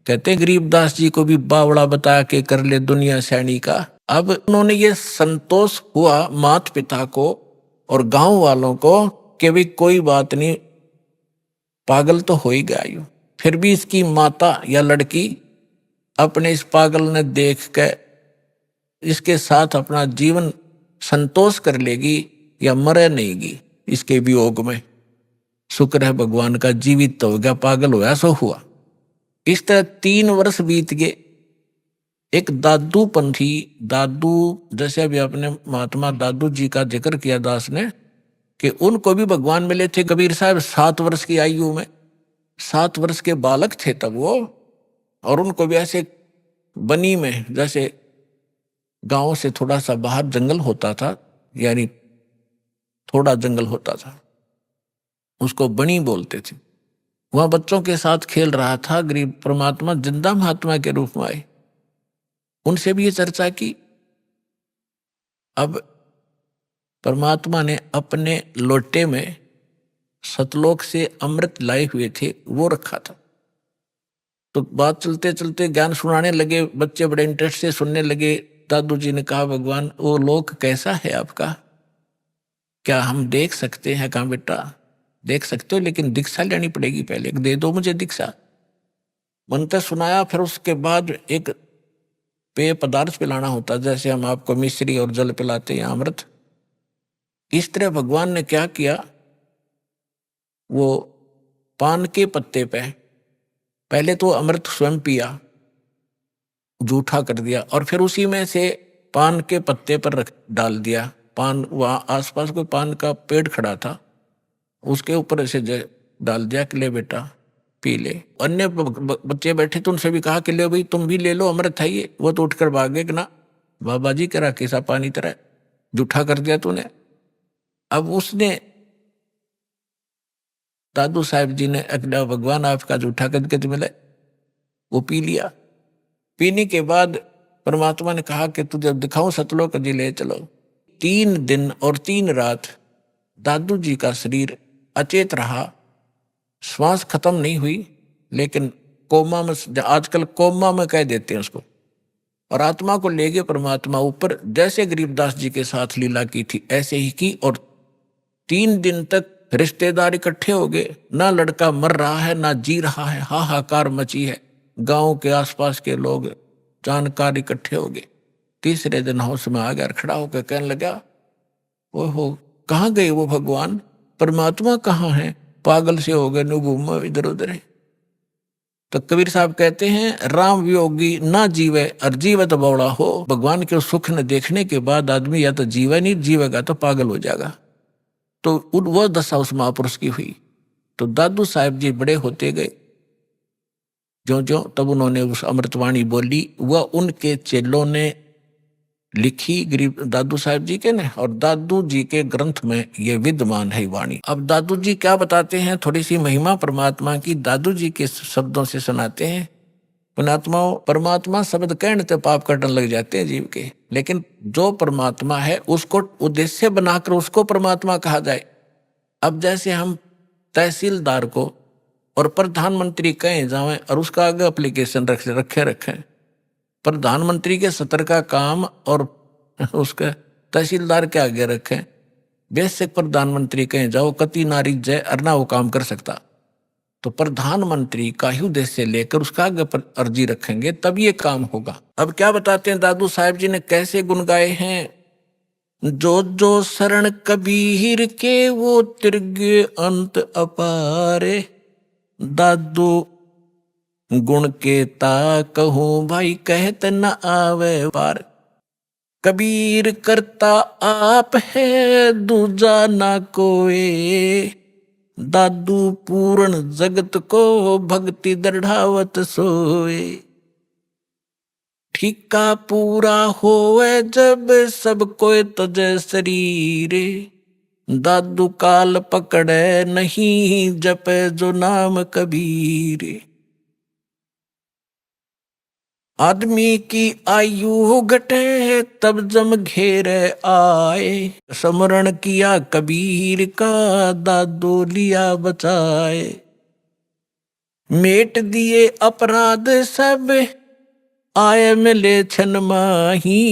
कहते गरीबदास जी को भी बावड़ा बता के कर ले दुनिया सैनी का। अब उन्होंने ये संतोष हुआ माता पिता को और गांव वालों को कि भी कोई बात नहीं, पागल तो हो ही गया यूं, फिर भी इसकी माता या लड़की अपने इस पागल ने देख के इसके साथ अपना जीवन संतोष कर लेगी या मरे नहींगी इसके वियोग में। शुक्र है भगवान का, जीवित तो हो गया, पागल होया सो हुआ। इस तरह 3 वर्ष बीत गए। एक दादू पंथी, दादू जैसे अभी अपने महात्मा दादू जी का जिक्र किया दास ने कि उनको भी भगवान मिले थे। कबीर साहब 7 वर्ष की आयु में, 7 वर्ष के बालक थे तब वो, और उनको भी ऐसे बनी में, जैसे गांव से थोड़ा सा बाहर जंगल होता था, यानी थोड़ा जंगल होता था, उसको बनी बोलते थे। वहां बच्चों के साथ खेल रहा था। गरीब परमात्मा जिंदा महात्मा के रूप में आए, उनसे भी ये चर्चा की। अब परमात्मा ने अपने लोटे में सतलोक से अमृत लाए हुए थे, वो रखा था। तो बात चलते चलते ज्ञान सुनाने लगे, बच्चे बड़े इंटरेस्ट से सुनने लगे। दादू जी ने कहा, भगवान वो लोक कैसा है आपका, क्या हम देख सकते हैं? कहा बेटा देख सकते हो, लेकिन दीक्षा लेनी पड़ेगी पहले, दे दो मुझे दीक्षा। मंत्र सुनाया, फिर उसके बाद एक पेय पदार्थ पिलाना होता, जैसे हम आपको मिश्री और जल पिलाते हैं, अमृत। इस तरह भगवान ने क्या किया, वो पान के पत्ते पे पहले तो अमृत स्वयं पिया, जूठा कर दिया, और फिर उसी में से पान के पत्ते पर रख डाल दिया। पान, वहां आसपास कोई पान का पेड़ खड़ा था, उसके ऊपर ऐसे डाल दिया कि ले बेटा पी ले। अन्य बच्चे बैठे तो उनसे भी कहा कि ले भाई तुम भी ले लो, अमृत है ये। वो तो उठकर भागे कि ना बाबा जी, करा कैसा पानी तरह जूठा कर दिया तूने। अब उसने, दादू साहब जी ने, अगला भगवान आपका जूठा करके मिले, वो पी लिया। पीने के बाद परमात्मा ने कहा कि तुझे दिखाऊं सतलोक जी, ले चलो। 3 दिन और 3 रात दादू जी का शरीर अचेत रहा, श्वास खत्म नहीं हुई, लेकिन कोमा में, आजकल कोमा में कह देते हैं उसको, और आत्मा को ले गए परमात्मा ऊपर। जैसे गरीबदास जी के साथ लीला की थी ऐसे ही की, और 3 दिन तक रिश्तेदार इकट्ठे हो गए। ना लड़का मर रहा है ना जी रहा है, हाहाकार मची है। गांव के आसपास के लोग जानकार इकट्ठे हो गए। तीसरे दिन होश में आ गया, खड़ा होकर कहने लगा, ओहो कहाँ गए वो भगवान, परमात्मा कहाँ है, पागल से हो गए, घूमो इधर उधर है। तो कबीर साहब कहते हैं, राम वियोगी ना जीवे और जीवत बौड़ा हो। भगवान के सुख न देखने के बाद आदमी या तो जीवे नहीं, जीवेगा तो पागल हो जाएगा। तो वो दशा उस महापुरुष की हुई। तो दादू साहब जी बड़े होते गए, जो तब उन्होंने उस अमृतवाणी बोली, वह उनके चेलों ने लिखी, गरीब दादू साहब जी के ने, और दादू जी के ग्रंथ में ये विद्यमान है वाणी। अब दादू जी क्या बताते हैं, थोड़ी सी महिमा परमात्मा की दादू जी के शब्दों से सुनाते हैं। परमात्मा शब्द कहने से पाप कटने लग जाते हैं जीव के, लेकिन जो परमात्मा है उसको उद्देश्य बनाकर उसको परमात्मा कहा जाए। अब जैसे हम तहसीलदार को और प्रधानमंत्री कहें जाएं और उसका आगे एप्लीकेशन रखें, प्रधानमंत्री के सत्र का काम और उसका तहसीलदार के आगे रखें, बेसिक प्रधानमंत्री कहें जाओ कति नारी जय अरना वो काम कर सकता, तो प्रधानमंत्री का ही उद्देश्य लेकर उसका आगे पर अर्जी रखेंगे तब ये काम होगा। अब क्या बताते हैं दादू साहब जी ने, कैसे गुण गाए हैं, जो शरण कबीर के वो तिरगे अंत अपारे, दादू गुण के ता कहूं भाई कहत न आवे पार, कबीर करता आप है दूजा ना कोई, दादू पूर्ण जगत को भक्ति दृढ़ावत सोए, ठीका पूरा होवे जब सब कोई तजे शरीर, दादू काल पकड़े नहीं जपे जो नाम कबीर, आदमी की आयु घटे तब जम घेरे आए, स्मरण किया कबीर का दादू लिया बचाए, मेट दिए अपराध सब आए मिले छन माही,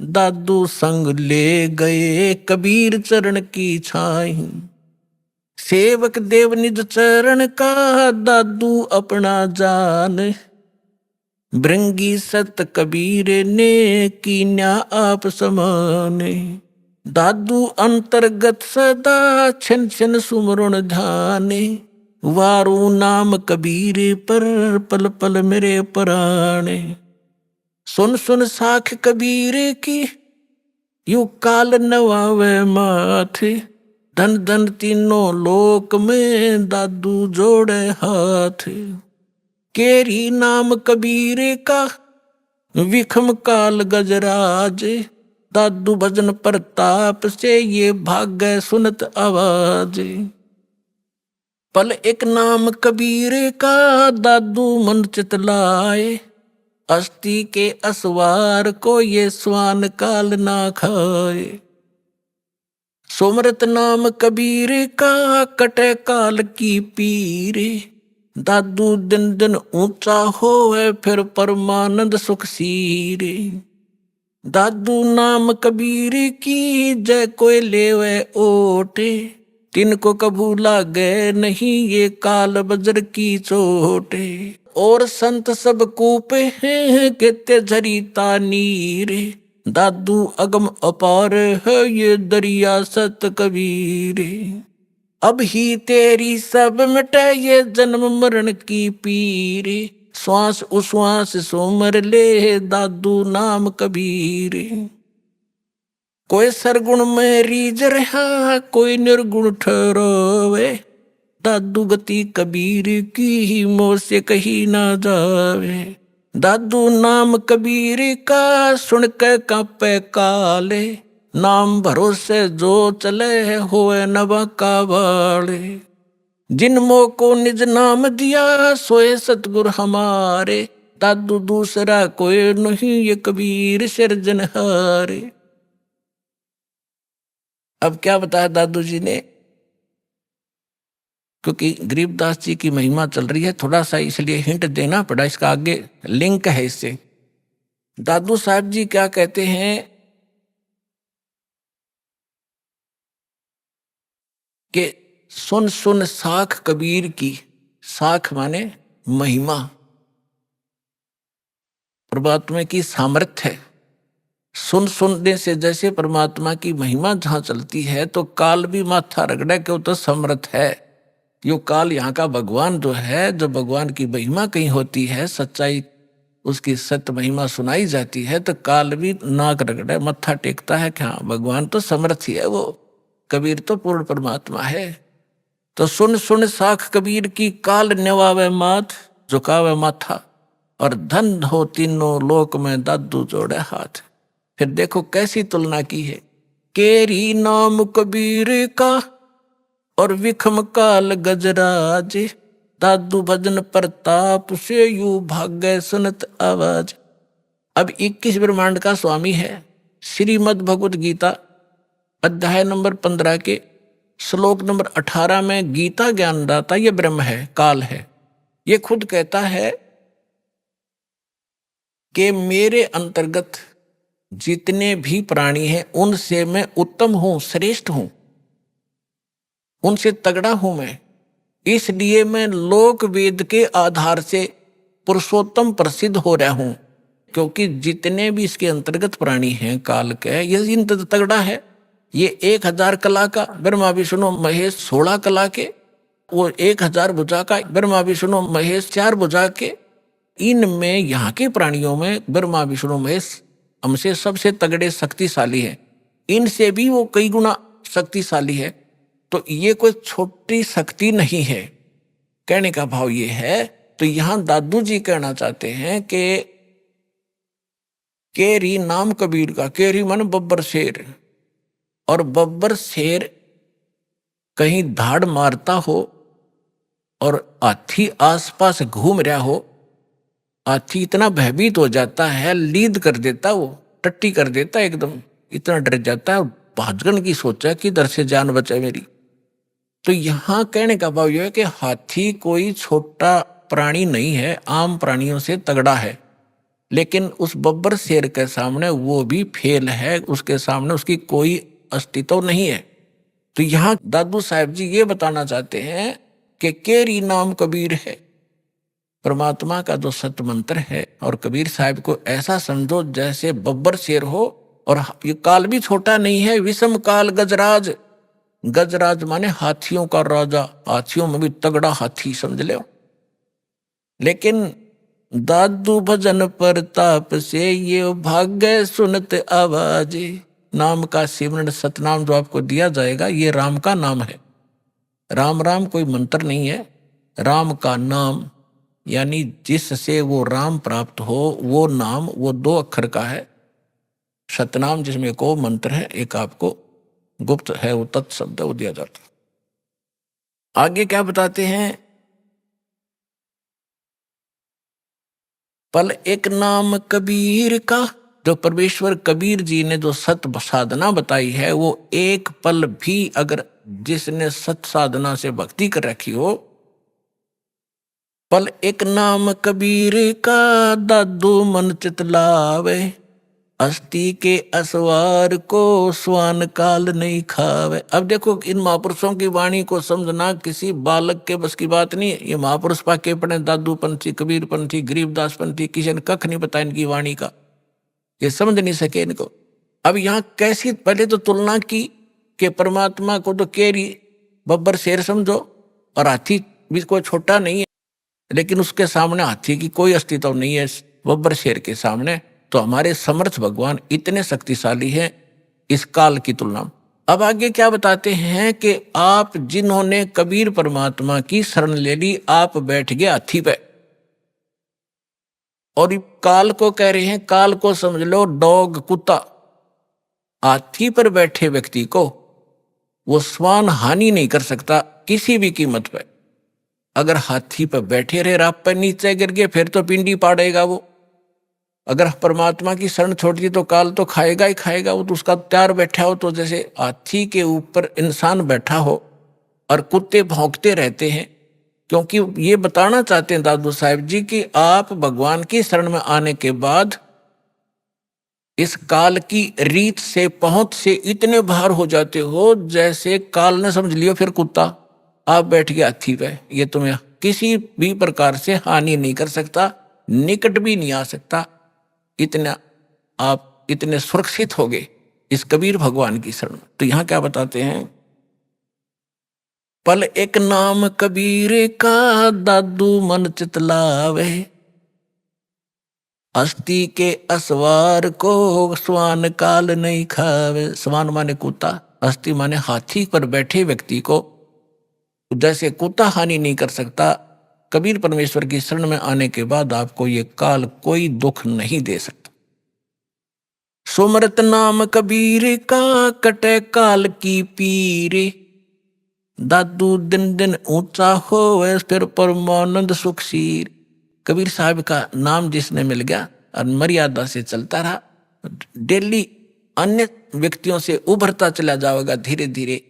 दादू संग ले गए कबीर चरण की छाई, सेवक देव निज चरण का दादू अपना जान, भृंगी सत कबीर ने कीन्या आप समाने, दादू अंतर्गत सदा छन छन सुमरण ध्याने, वारू नाम कबीर पर पल पल मेरे प्राणे, सुन सुन साख कबीर की यू काल नवावे माथे, धन धन तीनों लोक में दादू जोड़े हाथ। केरी नाम कबीर का विखम काल गजराज, दादू भजन प्रताप से ये भाग गए सुनत आवाज। पल एक नाम कबीर का दादू मन चितलाए, अस्थि के असवार को ये स्वान काल ना खाए। सोमरत नाम कबीर का कटे काल की पीरे, दादू दिन दिन ऊंचा होवे फिर परमानंद सुख सीरे। दादू नाम कबीर की जय कोई लेवे ओटे, तिनको कभू लागे नहीं ये काल बजर की चोटे। और संत सब कूपे हैं कहते झरीता नीरे, दादू अगम अपार है ये दरिया सत कबीरे। अब ही तेरी सब मिटे ये जन्म मरण की पीरे, श्वास उश्वास सोमर ले दादू नाम कबीरे। कोई सरगुण में रीझ रहा कोई निर्गुण ठहरावे, दादू गति कबीर की मोह से कहीं ना जावे। दादू नाम कबीर का सुन के कांपे काले, नाम भरोसे जो चले होए नवा का वाले। जिन मोह को निज नाम दिया सोए सतगुर हमारे, दादू दूसरा कोई नहीं ये कबीर सिरजनहारे। अब क्या बताया दादू जी ने, क्योंकि गरीबदास जी की महिमा चल रही है, थोड़ा सा इसलिए हिंट देना पड़ा, इसका आगे लिंक है इससे। दादू साहब जी क्या कहते हैं कि सुन सुन साख कबीर की, साख माने महिमा, परमात्मा की सामर्थ्य है। सुन सुनने से जैसे परमात्मा की महिमा जहां चलती है तो काल भी माथा रगड़े के तो समर्थ है। यो काल यहाँ का भगवान जो है, जो भगवान की महिमा कहीं होती है, सच्चाई उसकी सत्य महिमा सुनाई जाती है तो काल भी नाक रगड़े मत्था टेकता है कि हाँ भगवान तो समर्थ ही है, वो कबीर तो पूर्ण परमात्मा है। तो सुन सुन साख कबीर की, काल न्यवावे माथ झुकावे माथा, और धन हो तीनों लोक में दादू जोड़े हाथ। फिर देखो कैसी तुलना की है, केरी नाम कबीर का और विखम काल गजराज, दादू भजन प्रताप से यू भाग्य सुनत आवाज। अब 21 ब्रह्मांड का स्वामी है। श्रीमद् भगवत गीता अध्याय नंबर 15 के श्लोक नंबर 18 में गीता ज्ञानदाता ये ब्रह्म है, काल है। ये खुद कहता है कि मेरे अंतर्गत जितने भी प्राणी हैं उनसे मैं उत्तम हूं, श्रेष्ठ हूं, उनसे तगड़ा हूं मैं। इसलिए मैं लोक वेद के आधार से पुरुषोत्तम प्रसिद्ध हो रहा हूं, क्योंकि जितने भी इसके अंतर्गत प्राणी हैं काल के, ये इन तगड़ा है। ये 1000 कला का ब्रह्मा विष्णु महेश 16 कला के, वो 1000 भुजा का ब्रह्मा विष्णु महेश 4 भुजा के। इनमें यहाँ के प्राणियों में ब्रह्मा विष्णु महेश हमसे सबसे तगड़े शक्तिशाली है, इनसे भी वो कई गुना शक्तिशाली है। तो ये कोई छोटी शक्ति नहीं है, कहने का भाव ये है। तो यहां दादू जी कहना चाहते हैं कि केरी नाम कबीर का, केरी मन बब्बर शेर, और बब्बर शेर कहीं धाड़ मारता हो और हाथी आसपास घूम रहा हो, हाथी इतना भयभीत हो जाता है, लीद कर देता, वो टट्टी कर देता, एकदम इतना डर जाता है, भागने की सोचा कि इधर से जान बचे मेरी। तो यहां कहने का भाव यह है कि हाथी कोई छोटा प्राणी नहीं है, आम प्राणियों से तगड़ा है, लेकिन उस बब्बर शेर के सामने वो भी फेल है, उसके सामने उसकी कोई अस्तित्व नहीं है। तो यहां दादू साहब जी ये बताना चाहते हैं कि केरी नाम कबीर है, परमात्मा का जो सत्य मंत्र है। और कबीर साहब को ऐसा समझो जैसे बब्बर शेर हो, और ये काल भी छोटा नहीं है, विषम काल गजराज। गजराज माने हाथियों का राजा, हाथियों में भी तगड़ा हाथी समझ लो। लेकिन दादू भजन प्रताप से ये भाग्य सुनत आवाज, नाम का सिमरण, सतनाम जो आपको दिया जाएगा, ये राम का नाम है। राम राम कोई मंत्र नहीं है, राम का नाम, यानी जिससे वो राम प्राप्त हो वो नाम, वो 2 अक्षर का है। सतनाम जिसमें एक और मंत्र है, एक आपको गुप्त है, वो तत्शब्द वो दिया जाता। आगे क्या बताते हैं, पल एक नाम कबीर का। जो परमेश्वर कबीर जी ने जो सत साधना बताई है, वो एक पल भी अगर जिसने सत साधना से भक्ति कर रखी हो, पल एक नाम कबीर का दादू मन चित लावे, अस्थि के असवार को स्वान काल नहीं खावे। अब देखो, इन महापुरुषों की वाणी को समझना किसी बालक के बस की बात नहीं है। ये महापुरुष पाके पढ़े, दादू पंथी, कबीर पंथी, गरीबदास पंथी, किसी ने कख नहीं पता इनकी वाणी का, ये समझ नहीं सके इनको। अब यहाँ कैसी, पहले तो तुलना की कि परमात्मा को तो केरी बब्बर शेर समझो, और हाथी भी कोई छोटा नहीं है, लेकिन उसके सामने हाथी की कोई अस्तित्व नहीं है बब्बर शेर के सामने। तो हमारे समर्थ भगवान इतने शक्तिशाली हैं इस काल की तुलना में। अब आगे क्या बताते हैं कि आप जिन्होंने कबीर परमात्मा की शरण ले ली, आप बैठ गए हाथी पे, और काल को कह रहे हैं, काल को समझ लो डॉग, कुत्ता। हाथी पर बैठे व्यक्ति को वो स्वान हानि नहीं कर सकता किसी भी कीमत पे। अगर हाथी पर बैठे रहे, रात पर नीचे गिर गए, फिर तो पिंडी पाड़ेगा वो। अगर परमात्मा की शरण छोड़ दी तो काल तो खाएगा ही खाएगा, वो तो उसका तैयार बैठा हो। तो जैसे हाथी के ऊपर इंसान बैठा हो और कुत्ते भौंकते रहते हैं, क्योंकि ये बताना चाहते हैं दादू साहब जी कि आप भगवान की शरण में आने के बाद इस काल की रीत से, पहुंच से इतने बाहर हो जाते हो, जैसे काल ने समझ लियो फिर कुत्ता, आप बैठ गए हाथी पे, ये तुम्हें किसी भी प्रकार से हानि नहीं कर सकता, निकट भी नहीं आ सकता। इतना आप इतने सुरक्षित हो गए इस कबीर भगवान की शरण में। तो यहां क्या बताते हैं, पल एक नाम कबीर का दादू मन चितलावे, अस्थि के असवार को स्वान काल नहीं खावे। स्वान माने कुत्ता, अस्थि माने हाथी पर बैठे व्यक्ति को जैसे कुत्ता हानि नहीं कर सकता, कबीर परमेश्वर की शरण में आने के बाद आपको ये काल कोई दुख नहीं दे सकता। सुमरत नाम कबीर का कटे काल की पीरे, दादू दिन दिन ऊंचा होवे फिर परमानंद सुखसीर। कबीर साहब का नाम जिसने मिल गया और मर्यादा से चलता रहा, डेली अन्य व्यक्तियों से उभरता चला जाओगा, धीरे धीरे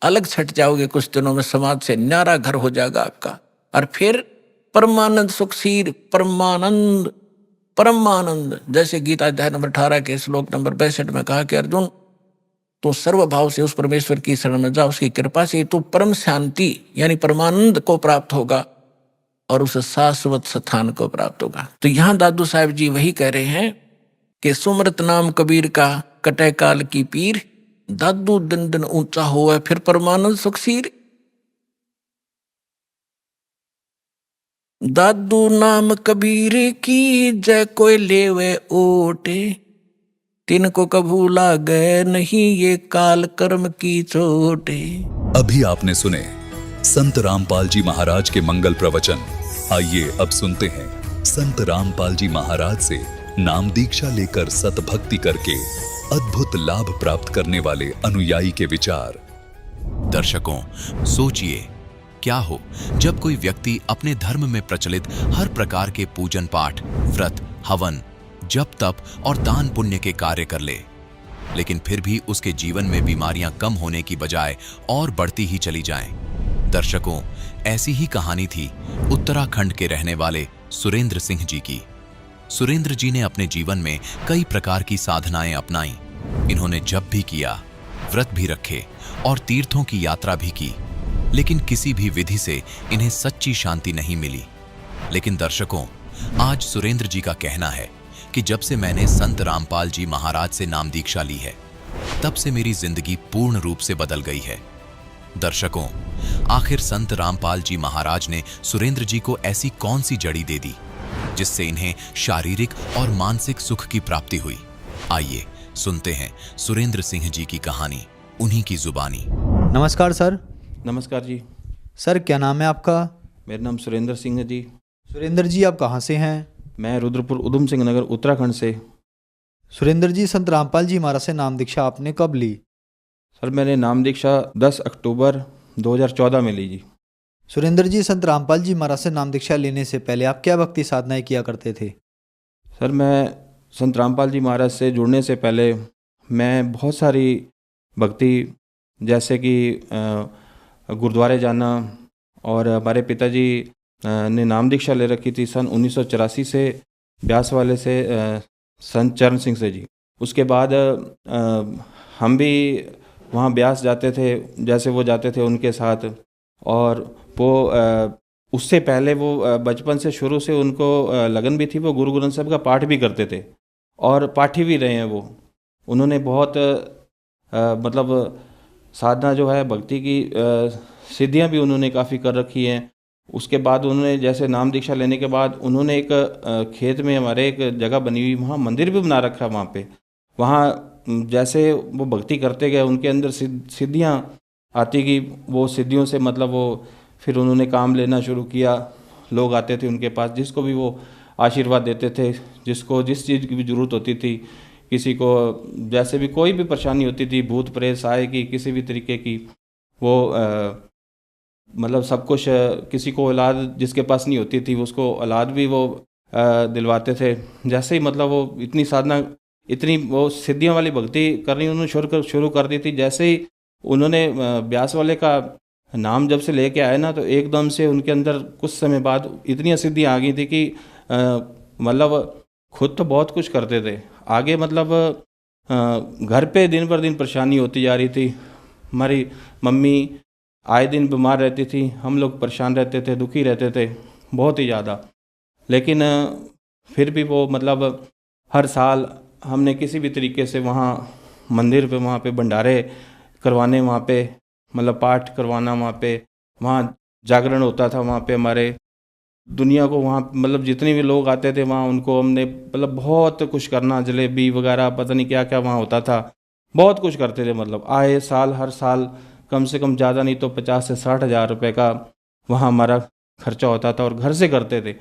अलग छट जाओगे, कुछ दिनों में समाज से न्यारा घर हो जाएगा आपका, और फिर परमानंद सुखसीर, परमानंद परमानंद। जैसे गीता अध्याय नंबर 18 के श्लोक नंबर 62 में कहा कि अर्जुन तो सर्वभाव से उस परमेश्वर की शरण में जा, उसकी कृपा से तू परम शांति यानी परमानंद को प्राप्त होगा और उस शाश्वत स्थान को प्राप्त होगा। तो यहां दादू साहब जी वही कह रहे हैं कि सुमरत नाम कबीर का कटे काल की पीर, दादू दिन दिन ऊंचा हुआ फिर परमानंद सुखसीर। दादू नाम कबीर की जय कोई लेवे ओटे, तिनको कभू लागे नहीं ये काल कर्म की चोटे। अभी आपने सुने संत रामपाल जी महाराज के मंगल प्रवचन। आइए अब सुनते हैं संत रामपाल जी महाराज से नाम दीक्षा लेकर सत भक्ति करके अद्भुत लाभ प्राप्त करने वाले अनुयायी के विचार। दर्शकों, सोचिए क्या हो जब कोई व्यक्ति अपने धर्म में प्रचलित हर प्रकार के पूजन पाठ, व्रत, हवन, जप तप और दान पुण्य के कार्य कर ले, लेकिन फिर भी उसके जीवन में बीमारियां कम होने की बजाय और बढ़ती ही चली जाएं। दर्शकों, ऐसी ही कहानी थी उत्तराखंड के रहने वाले सुरेंद्र सिंह जी की। सुरेंद्र जी ने अपने जीवन में कई प्रकार की साधनाएं अपनाई। इन्होंने जप भी किया, व्रत भी रखे और तीर्थों की यात्रा भी की, लेकिन किसी भी विधि से इन्हें सच्ची शांति नहीं मिली। लेकिन दर्शकों, आज सुरेंद्र जी का कहना है कि जब से मैंने संत रामपाल जी महाराज से नाम दीक्षा ली है, तब से मेरी जिंदगी पूर्ण रूप से बदल गई है। दर्शकों, आखिर संत रामपाल जी महाराज ने सुरेंद्र जी को ऐसी कौन सी जड़ी दे दी जिससे इन्हें शारीरिक और मानसिक सुख की प्राप्ति हुई? आइए सुनते हैं सुरेंद्र सिंह जी की कहानी, उन्हीं की जुबानी। नमस्कार सर। नमस्कार जी। सर क्या नाम है आपका? मेरा नाम सुरेंद्र सिंह है जी। सुरेंद्र जी आप कहाँ से हैं? मैं रुद्रपुर उधम सिंह नगर उत्तराखंड से। सुरेंद्र जी, संत रामपाल जी महाराज से नाम दीक्षा आपने कब ली? सर मैंने नाम दीक्षा 10 अक्टूबर 2014 में ली जी। सुरेंद्र जी, संत रामपाल जी महाराज से नाम दीक्षा लेने से पहले आप क्या भक्ति साधनाएं किया करते थे? सर मैं संत रामपाल जी महाराज से जुड़ने से पहले मैं बहुत सारी भक्ति, जैसे कि गुरुद्वारे जाना, और हमारे पिताजी ने नाम दीक्षा ले रखी थी सन 1984 से ब्यास वाले से संत चरण सिंह से जी। उसके बाद हम भी वहाँ ब्यास जाते थे, जैसे वो जाते थे उनके साथ। और वो उससे पहले वो बचपन से शुरू से उनको लगन भी थी, वो गुरु ग्रंथ साहब का पाठ भी करते थे और पाठी भी रहे हैं वो। उन्होंने बहुत मतलब साधना जो है भक्ति की सिद्धियां भी उन्होंने काफ़ी कर रखी हैं। उसके बाद उन्होंने जैसे नाम दीक्षा लेने के बाद उन्होंने एक खेत में हमारे एक जगह बनी हुई, वहाँ मंदिर भी बना रखा है। वहाँ पे वहाँ जैसे वो भक्ति करते गए उनके अंदर सिद्धियाँ आती गई। वो सिद्धियों से मतलब वो फिर उन्होंने काम लेना शुरू किया। लोग आते थे उनके पास, जिसको भी वो आशीर्वाद देते थे, जिसको जिस चीज़ की भी ज़रूरत होती थी, किसी को जैसे भी कोई भी परेशानी होती थी, भूत प्रेत साए की, किसी भी तरीके की, वो मतलब सब कुछ। किसी को औलाद जिसके पास नहीं होती थी उसको औलाद भी वो दिलवाते थे। जैसे ही मतलब वो इतनी साधना, इतनी वो सिद्धियों वाली भक्ति करनी उन्होंने शुरू कर दी थी। जैसे ही उन्होंने ब्यास वाले का नाम जब से लेके आए ना, तो एकदम से उनके अंदर कुछ समय बाद इतनी सिद्धियाँ आ गई थी कि मतलब खुद तो बहुत कुछ करते थे, आगे मतलब घर पे दिन पर दिन परेशानी होती जा रही थी। हमारी मम्मी आए दिन बीमार रहती थी, हम लोग परेशान रहते थे, दुखी रहते थे बहुत ही ज़्यादा। लेकिन फिर भी वो मतलब हर साल हमने किसी भी तरीके से वहाँ मंदिर पे, वहाँ पे भंडारे करवाने, वहाँ पे मतलब पाठ करवाना, वहाँ जागरण होता था। वहाँ पे हमारे दुनिया को, वहाँ मतलब जितने भी लोग आते थे वहाँ उनको हमने मतलब बहुत कुछ करना, जलेबी वगैरह पता नहीं क्या क्या वहाँ होता था, बहुत कुछ करते थे। मतलब आए साल, हर साल कम से कम ज़्यादा नहीं तो 50 से 60 हज़ार रुपये का वहाँ हमारा खर्चा होता था। और घर से करते थे,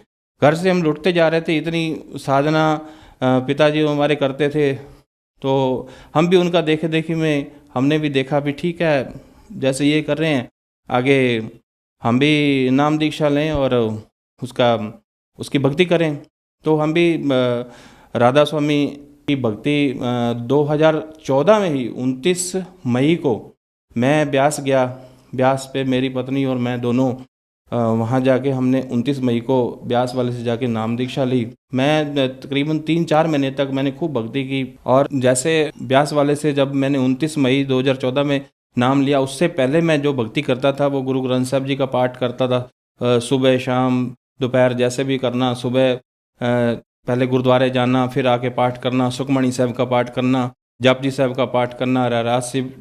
घर से हम लुटते जा रहे थे। इतनी साधना पिताजी हमारे करते थे, तो हम भी उनका देखे देखी में हमने भी देखा भी ठीक है, जैसे ये कर रहे हैं आगे हम भी नाम दीक्षा लें और उसकी भक्ति करें। तो हम भी राधा स्वामी की भक्ति 2014 में ही 29 मई को मैं ब्यास गया। ब्यास पे मेरी पत्नी और मैं दोनों वहाँ जाके हमने 29 मई को ब्यास वाले से जाके नाम दीक्षा ली। मैं तकरीबन 3-4 महीने तक मैंने खूब भक्ति की। और जैसे ब्यास वाले से जब मैंने 29 मई 2014 में नाम लिया, उससे पहले मैं जो भक्ति करता था वो गुरु ग्रंथ साहब जी का पाठ करता था। सुबह शाम दोपहर जैसे भी करना, सुबह पहले गुरुद्वारे जाना, फिर आके पाठ करना, सुखमणि साहब का पाठ करना, जापजी साहब का पाठ करना, रहराज शिव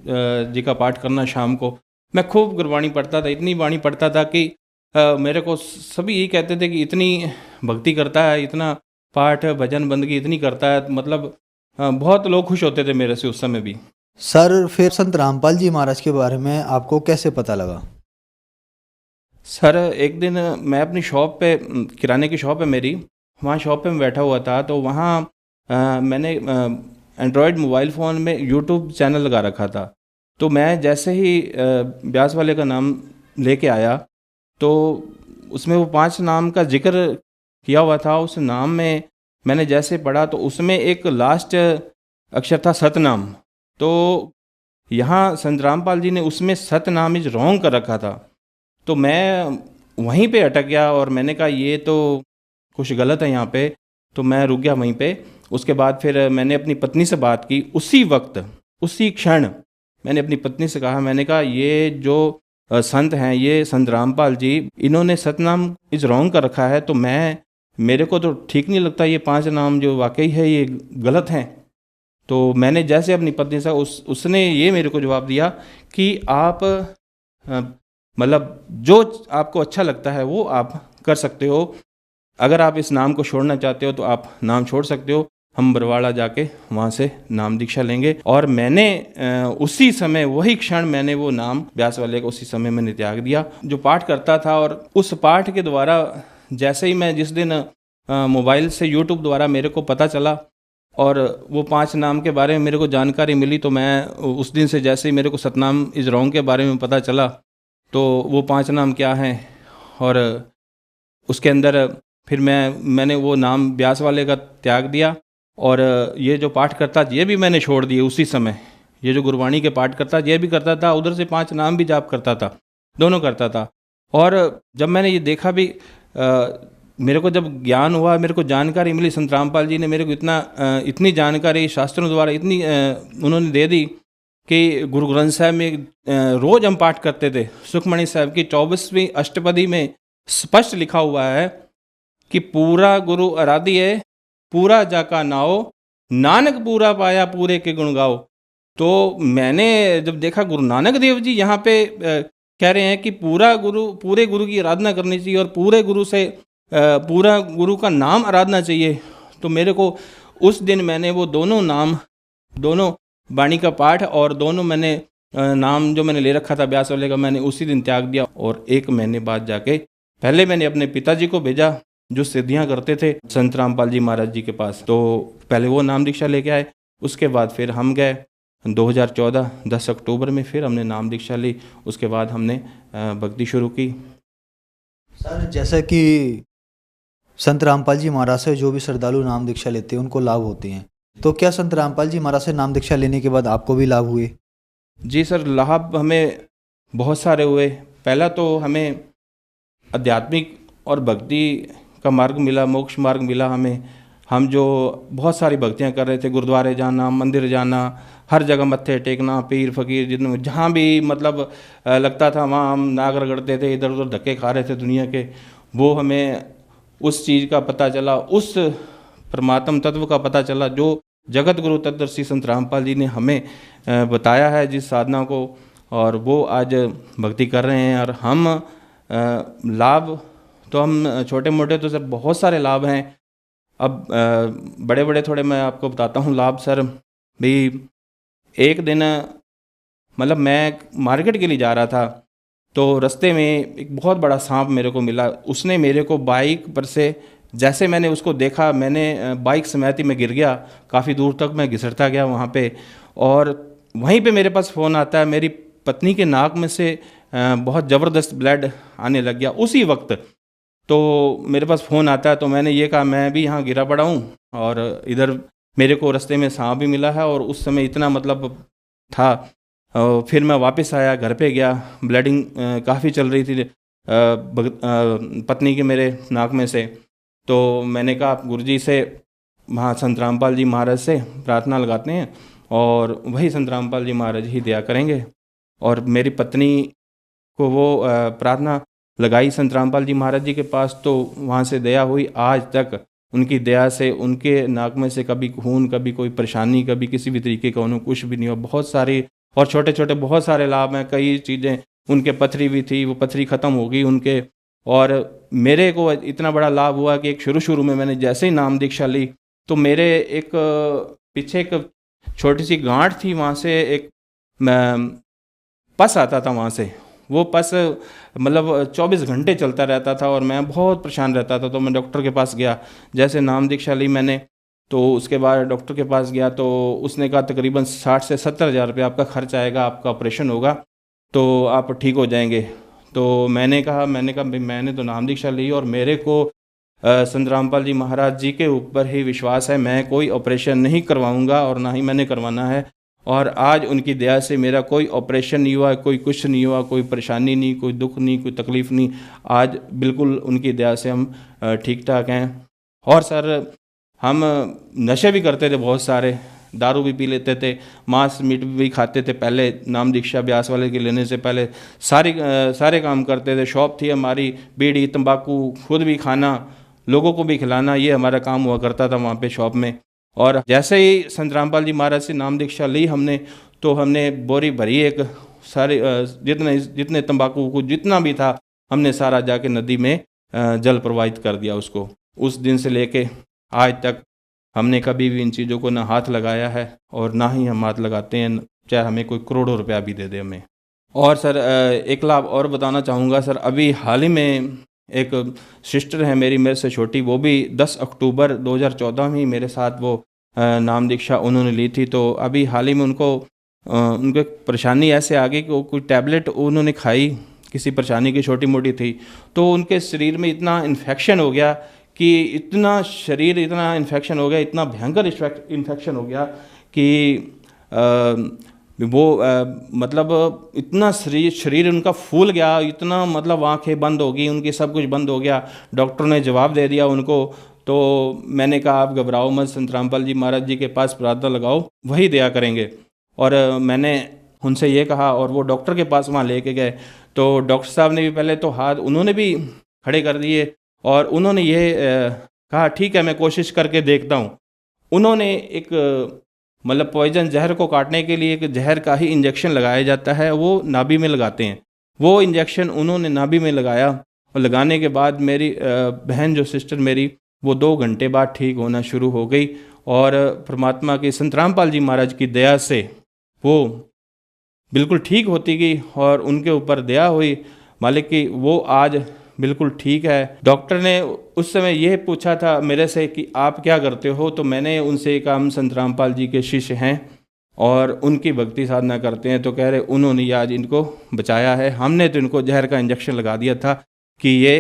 जी का पाठ करना। शाम को मैं खूब गुरबाणी पढ़ता था, इतनी बाणी पढ़ता था कि मेरे को सभी यही कहते थे कि इतनी भक्ति करता है, इतना पाठ भजन बंदगी इतनी करता है, मतलब बहुत लोग खुश होते थे मेरे से उस समय भी। सर फिर संत रामपाल जी महाराज के बारे में आपको कैसे पता लगा? सर एक दिन मैं अपनी शॉप पे, किराने की शॉप है मेरी, वहाँ शॉप पे मैं बैठा हुआ था। तो वहाँ मैंने एंड्रॉयड मोबाइल फ़ोन में यूट्यूब चैनल लगा रखा था। तो मैं जैसे ही ब्यास वाले का नाम लेके आया तो उसमें वो 5 नाम का जिक्र किया हुआ था। उस नाम में मैंने जैसे पढ़ा तो उसमें एक लास्ट अक्षर था सतनाम। तो यहाँ संत रामपाल जी ने उसमें सतनाम इज रॉन्ग कर रखा था। तो मैं वहीं पे अटक गया और मैंने कहा ये तो कुछ गलत है यहाँ पे। तो मैं रुक गया वहीं पे। उसके बाद फिर मैंने अपनी पत्नी से बात की। उसी वक्त, उसी क्षण मैंने अपनी पत्नी से कहा, मैंने कहा ये जो संत हैं, ये संत रामपाल जी, इन्होंने सतनाम इज रॉन्ग कर रखा है। तो मेरे को तो ठीक नहीं लगता, ये 5 नाम जो वाकई है ये गलत हैं। तो मैंने जैसे अपनी पत्नी से उसने ये मेरे को जवाब दिया कि आप मतलब जो आपको अच्छा लगता है वो आप कर सकते हो। अगर आप इस नाम को छोड़ना चाहते हो तो आप नाम छोड़ सकते हो। हम बरवाड़ा जाके वहाँ से नाम दीक्षा लेंगे। और मैंने उसी समय, वही क्षण मैंने वो नाम ब्यास वाले का उसी समय मैंने त्याग दिया। जो पाठ करता था, और उस पाठ के द्वारा जैसे ही मैं जिस दिन मोबाइल से यूट्यूब द्वारा मेरे को पता चला और वो 5 नाम के बारे में मेरे को जानकारी मिली, तो मैं उस दिन से जैसे ही मेरे को सतनाम इज रॉन्ग के बारे में पता चला, तो वो 5 नाम क्या हैं और उसके अंदर फिर मैंने वो नाम ब्यास वाले का त्याग दिया। और ये जो पाठ करता ये भी मैंने छोड़ दिए उसी समय। ये जो गुरबाणी के पाठ करता ये भी करता था, उधर से 5 नाम भी जाप करता था, दोनों करता था। और जब मैंने ये देखा भी, मेरे को जब ज्ञान हुआ, मेरे को जानकारी मिली, संत रामपाल जी ने मेरे को इतनी जानकारी शास्त्रों द्वारा इतनी उन्होंने दे दी कि गुरु ग्रंथ साहब में रोज़ हम पाठ करते थे। सुखमणि साहब की 24वीं अष्टपदी में स्पष्ट लिखा हुआ है कि पूरा गुरु आराध्य है, पूरा जाका नाओ, नानक पूरा पाया पूरे के गुण गाओ। तो मैंने जब देखा गुरु नानक देव जी यहाँ पे कह रहे हैं कि पूरे गुरु की आराधना करनी चाहिए और पूरे गुरु से पूरा गुरु का नाम आराधना चाहिए, तो मेरे को उस दिन मैंने वो दोनों नाम, दोनों वाणी का पाठ और दोनों मैंने नाम जो मैंने ले रखा था ब्यास वाले का, मैंने उसी दिन त्याग दिया। और 1 महीने बाद जाके पहले मैंने अपने पिताजी को भेजा जो सिद्धियां करते थे संत रामपाल जी महाराज जी के पास, तो पहले वो नाम दीक्षा लेके आए। उसके बाद फिर हम गए 2014 10 अक्टूबर में, फिर हमने नाम दीक्षा ली। उसके बाद हमने भक्ति शुरू की। सर, जैसे कि संत रामपाल जी महाराज से जो भी श्रद्धालु नाम दीक्षा लेते हैं उनको लाभ होते हैं, तो क्या संत रामपाल जी महाराज से नाम दीक्षा लेने के बाद आपको भी लाभ हुए? जी सर, लाभ हमें बहुत सारे हुए। पहला तो हमें आध्यात्मिक और भक्ति का मार्ग मिला, मोक्ष मार्ग मिला हमें। हम जो बहुत सारी भक्तियां कर रहे थे, गुरुद्वारे जाना, मंदिर जाना, हर जगह मत्थे टेकना, पीर फकीर जितने जहाँ भी मतलब लगता था वहाँ हम नाग रगड़ते थे, इधर उधर धक्के खा रहे थे दुनिया के। वो हमें उस चीज़ का पता चला, उस परमात्म तत्व का पता चला जो जगत गुरु तत्वदर्शी संत रामपाल जी ने हमें बताया है जिस साधना को, और वो आज भक्ति कर रहे हैं। और हम लाभ तो हम छोटे मोटे तो सर बहुत सारे लाभ हैं। अब बड़े बड़े थोड़े मैं आपको बताता हूँ लाभ सर। भी एक दिन मतलब मैं मार्केट के लिए जा रहा था, तो रास्ते में एक बहुत बड़ा सांप मेरे को मिला। उसने मेरे को बाइक पर से, जैसे मैंने उसको देखा, मैंने बाइक समेत ही मैं गिर गया। काफ़ी दूर तक मैं घिसटता गया वहाँ पे, और वहीं पे मेरे पास फ़ोन आता है। मेरी पत्नी के नाक में से बहुत ज़बरदस्त ब्लड आने लग गया उसी वक्त। तो मेरे पास फ़ोन आता है, तो मैंने ये कहा मैं भी यहाँ गिरा पड़ा हूँ और इधर मेरे को रास्ते में सांप भी मिला है। और उस समय इतना मतलब था। फिर मैं वापस आया, घर पे गया, ब्लीडिंग काफ़ी चल रही थी पत्नी के मेरे नाक में से। तो मैंने कहा गुरुजी से, वहाँ संत रामपाल जी महाराज से प्रार्थना लगाते हैं और वही संत रामपाल जी महाराज ही दया करेंगे। और मेरी पत्नी को वो प्रार्थना लगाई संत रामपाल जी महाराज जी के पास, तो वहाँ से दया हुई। आज तक उनकी दया से उनके नाक में से कभी खून, कभी कोई परेशानी, कभी किसी भी तरीके का उन्हें कुछ भी नहीं हुआ। बहुत सारी और छोटे छोटे बहुत सारे लाभ हैं। कई चीज़ें, उनके पथरी भी थी, वो पथरी ख़त्म हो गई उनके। और मेरे को इतना बड़ा लाभ हुआ कि एक शुरू में मैंने जैसे ही नाम दीक्षा ली, तो मेरे एक पीछे एक छोटी सी गांठ थी, वहाँ से एक पस आता था वहाँ से। वो पस मतलब 24 घंटे चलता रहता था और मैं बहुत परेशान रहता था। तो मैं डॉक्टर के पास गया। जैसे नाम दीक्षा ली मैंने, तो उसके बाद डॉक्टर के पास गया, तो उसने कहा तकरीबन 60 से 70 हज़ार रुपये आपका खर्च आएगा, आपका ऑपरेशन होगा, तो आप ठीक हो जाएंगे। तो मैंने कहा भाई मैंने तो नाम दीक्षा ली और मेरे को संत रामपाल जी महाराज जी के ऊपर ही विश्वास है। मैं कोई ऑपरेशन नहीं करवाऊँगा और ना ही मैंने करवाना है। और आज उनकी दया से मेरा कोई ऑपरेशन नहीं हुआ, कोई कुछ नहीं हुआ, कोई परेशानी नहीं, कोई दुख नहीं, कोई तकलीफ़ नहीं। आज बिल्कुल उनकी दया से हम ठीक ठाक हैं। और सर हम नशे भी करते थे बहुत सारे, दारू भी पी लेते थे, मांस मीट भी खाते थे। पहले नाम दीक्षा ब्यास वाले के लेने से पहले सारे काम करते थे। शॉप थी हमारी, बीड़ी तंबाकू खुद भी खाना, लोगों को भी खिलाना, ये हमारा काम हुआ करता था वहाँ पे शॉप में। और जैसे ही संत रामपाल जी महाराज से नाम दीक्षा ली हमने, तो हमने बोरी भरी एक सारे जितने तंबाकू को जितना भी था, हमने सारा जाके नदी में जल प्रवाहित कर दिया उसको। उस दिन से लेके आज तक हमने कभी भी इन चीज़ों को ना हाथ लगाया है और ना ही हम हाथ लगाते हैं, चाहे हमें कोई करोड़ों रुपया भी दे दे हमें। और सर एक लाभ और बताना चाहूँगा सर, अभी हाल ही में एक सिस्टर है मेरी, मेरे से छोटी, वो भी 10 अक्टूबर 2014 में ही मेरे साथ वो नाम दीक्षा उन्होंने ली थी। तो अभी हाल ही में उनको एक परेशानी ऐसे आ गई कि वो कोई टैबलेट उन्होंने खाई, किसी परेशानी की छोटी मोटी थी, तो उनके शरीर में इतना इन्फेक्शन हो गया कि इतना इन्फेक्शन हो गया, इतना भयंकर इन्फेक्शन हो गया कि वो मतलब इतना शरीर उनका फूल गया, इतना मतलब आंखें बंद हो गई उनकी, सब कुछ बंद हो गया। डॉक्टर ने जवाब दे दिया उनको। तो मैंने कहा आप घबराओ मत, संत रामपाल जी महाराज जी के पास प्रार्थना लगाओ, वही दया करेंगे। और मैंने उनसे ये कहा और वो डॉक्टर के पास वहाँ लेके गए। तो डॉक्टर साहब ने भी पहले तो हाथ उन्होंने भी खड़े कर दिए और उन्होंने ये कहा ठीक है मैं कोशिश करके देखता हूँ। उन्होंने एक मतलब पॉइजन जहर को काटने के लिए एक जहर का ही इंजेक्शन लगाया जाता है, वो नाभि में लगाते हैं। वो इंजेक्शन उन्होंने नाभि में लगाया और लगाने के बाद मेरी बहन जो सिस्टर मेरी, वो 2 घंटे बाद ठीक होना शुरू हो गई। और परमात्मा के संत रामपाल जी महाराज की दया से वो बिल्कुल ठीक होती गई और उनके ऊपर दया हुई मालिक की, वो आज बिल्कुल ठीक है। डॉक्टर ने उस समय यह पूछा था मेरे से कि आप क्या करते हो, तो मैंने उनसे कहा हम संत रामपाल जी के शिष्य हैं और उनकी भक्ति साधना करते हैं। तो कह रहे उन्होंने आज इनको बचाया है, हमने तो इनको जहर का इंजेक्शन लगा दिया था कि ये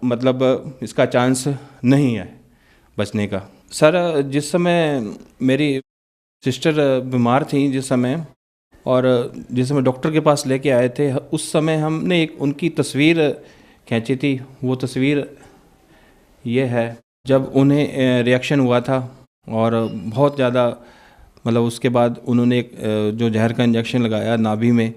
मतलब इसका चांस नहीं है बचने का। सर जिस समय मेरी सिस्टर बीमार थी जिस समय, और जिस समय डॉक्टर के पास लेके आए थे, उस समय हमने एक उनकी तस्वीर खींची थी। वो तस्वीर ये है जब उन्हें रिएक्शन हुआ था और बहुत ज़्यादा मतलब उसके बाद उन्होंने एक जो जहर का इंजेक्शन लगाया नाभि में,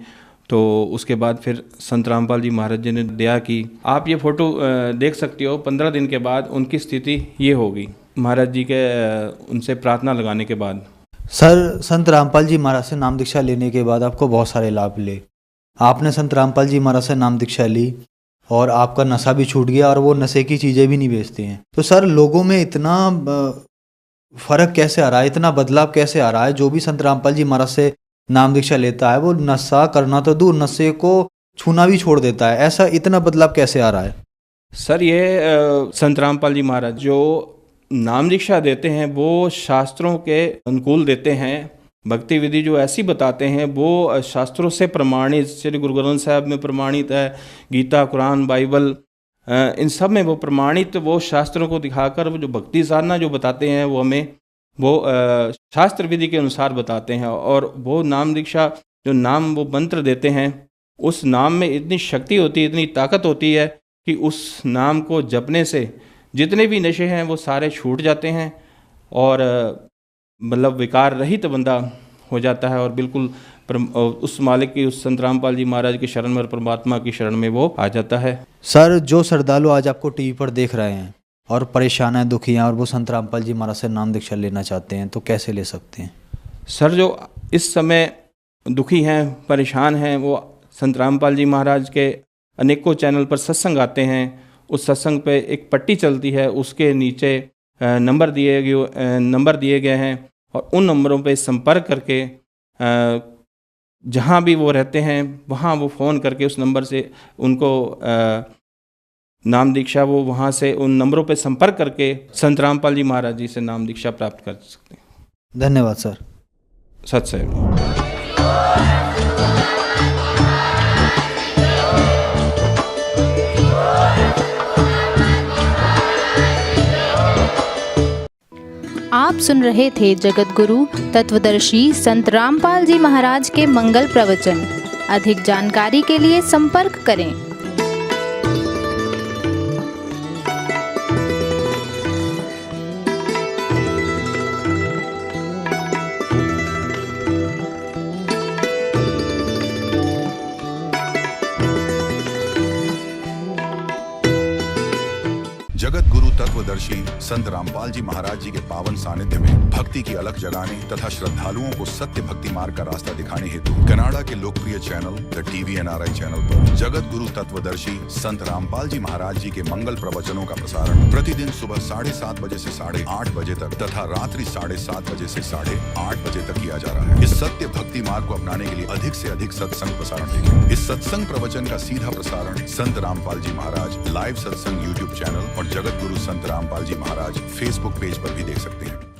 तो उसके बाद फिर संत रामपाल जी महाराज जी ने दया की। आप ये फ़ोटो देख सकते हो, 15 दिन के बाद उनकी स्थिति ये होगी महाराज जी के उनसे प्रार्थना लगाने के बाद। सर संत रामपाल जी महाराज से नाम दीक्षा लेने के बाद आपको बहुत सारे लाभ मिले। आपने संत रामपाल जी महाराज से नाम दीक्षा ली और आपका नशा भी छूट गया और वो नशे की चीज़ें भी नहीं बेचते हैं। तो सर लोगों में इतना फ़र्क कैसे आ रहा है, इतना बदलाव कैसे आ रहा है? जो भी संत रामपाल जी महाराज से नाम दीक्षा लेता है वो नशा करना तो दूर, नशे को छूना भी छोड़ देता है। ऐसा इतना बदलाव कैसे आ रहा है? सर ये संत रामपाल जी महाराज जो नाम दीक्षा देते हैं वो शास्त्रों के अनुकूल देते हैं। भक्ति विधि जो ऐसी बताते हैं वो शास्त्रों से प्रमाणित, श्री गुरु ग्रंथ साहब में प्रमाणित है, गीता, कुरान, बाइबल, इन सब में वो प्रमाणित, वो शास्त्रों को दिखाकर वो जो भक्ति साधना जो बताते हैं वो हमें वो शास्त्र विधि के अनुसार बताते हैं। और वो नाम दीक्षा जो नाम वो मंत्र देते हैं, उस नाम में इतनी शक्ति होती है, इतनी ताकत होती है कि उस नाम को जपने से जितने भी नशे हैं वो सारे छूट जाते हैं और मतलब विकार रहित बंदा हो जाता है और बिल्कुल उस मालिक की, उस संत रामपाल जी महाराज की शरण में और परमात्मा की शरण में वो आ जाता है। सर जो श्रद्धालु आज आपको टीवी पर देख रहे हैं और परेशान हैं, दुखी हैं और वो संत रामपाल जी महाराज से नाम दीक्षा लेना चाहते हैं तो कैसे ले सकते हैं? सर जो इस समय दुखी हैं, परेशान हैं, वो संत रामपाल जी महाराज के अनेकों चैनल पर सत्संग आते हैं। उस सत्संग पे एक पट्टी चलती है, उसके नीचे नंबर दिए गए हैं और उन नंबरों पे संपर्क करके जहाँ भी वो रहते हैं वहाँ वो फ़ोन करके उस नंबर से उनको नाम दीक्षा वो वहाँ से उन नंबरों पे संपर्क करके संत रामपाल जी महाराज जी से नाम दीक्षा प्राप्त कर सकते हैं। धन्यवाद सर। सत श्री आप सुन रहे थे जगत गुरु तत्वदर्शी संत रामपाल जी महाराज के मंगल प्रवचन। अधिक जानकारी के लिए संपर्क करें। जगत गुरु तत्वदर्शी संत रामपाल जी महाराज जी के पावन सानिध्य में भक्ति की अलख जगाने तथा श्रद्धालुओं को सत्य भक्ति मार्ग का रास्ता दिखाने हेतु कनाडा के लोकप्रिय channel the TV NRI channel पर जगत गुरु तत्वदर्शी संत रामपाल जी महाराज जी के मंगल प्रवचनों का प्रसारण प्रतिदिन सुबह 7:30 बजे से 8:30 बजे तक तथा रात्रि 7:30 बजे से 8:30 बजे तक किया जा रहा है। इस सत्य भक्ति मार्ग को अपनाने के लिए अधिक से अधिक सत्संग प्रसारण देखें। इस सत्संग प्रवचन का सीधा प्रसारण संत रामपाल जी महाराज लाइव सत्संग YouTube चैनल और जगत गुरु संत रामपाल जी महाराज फेसबुक पेज पर भी देख सकते हैं।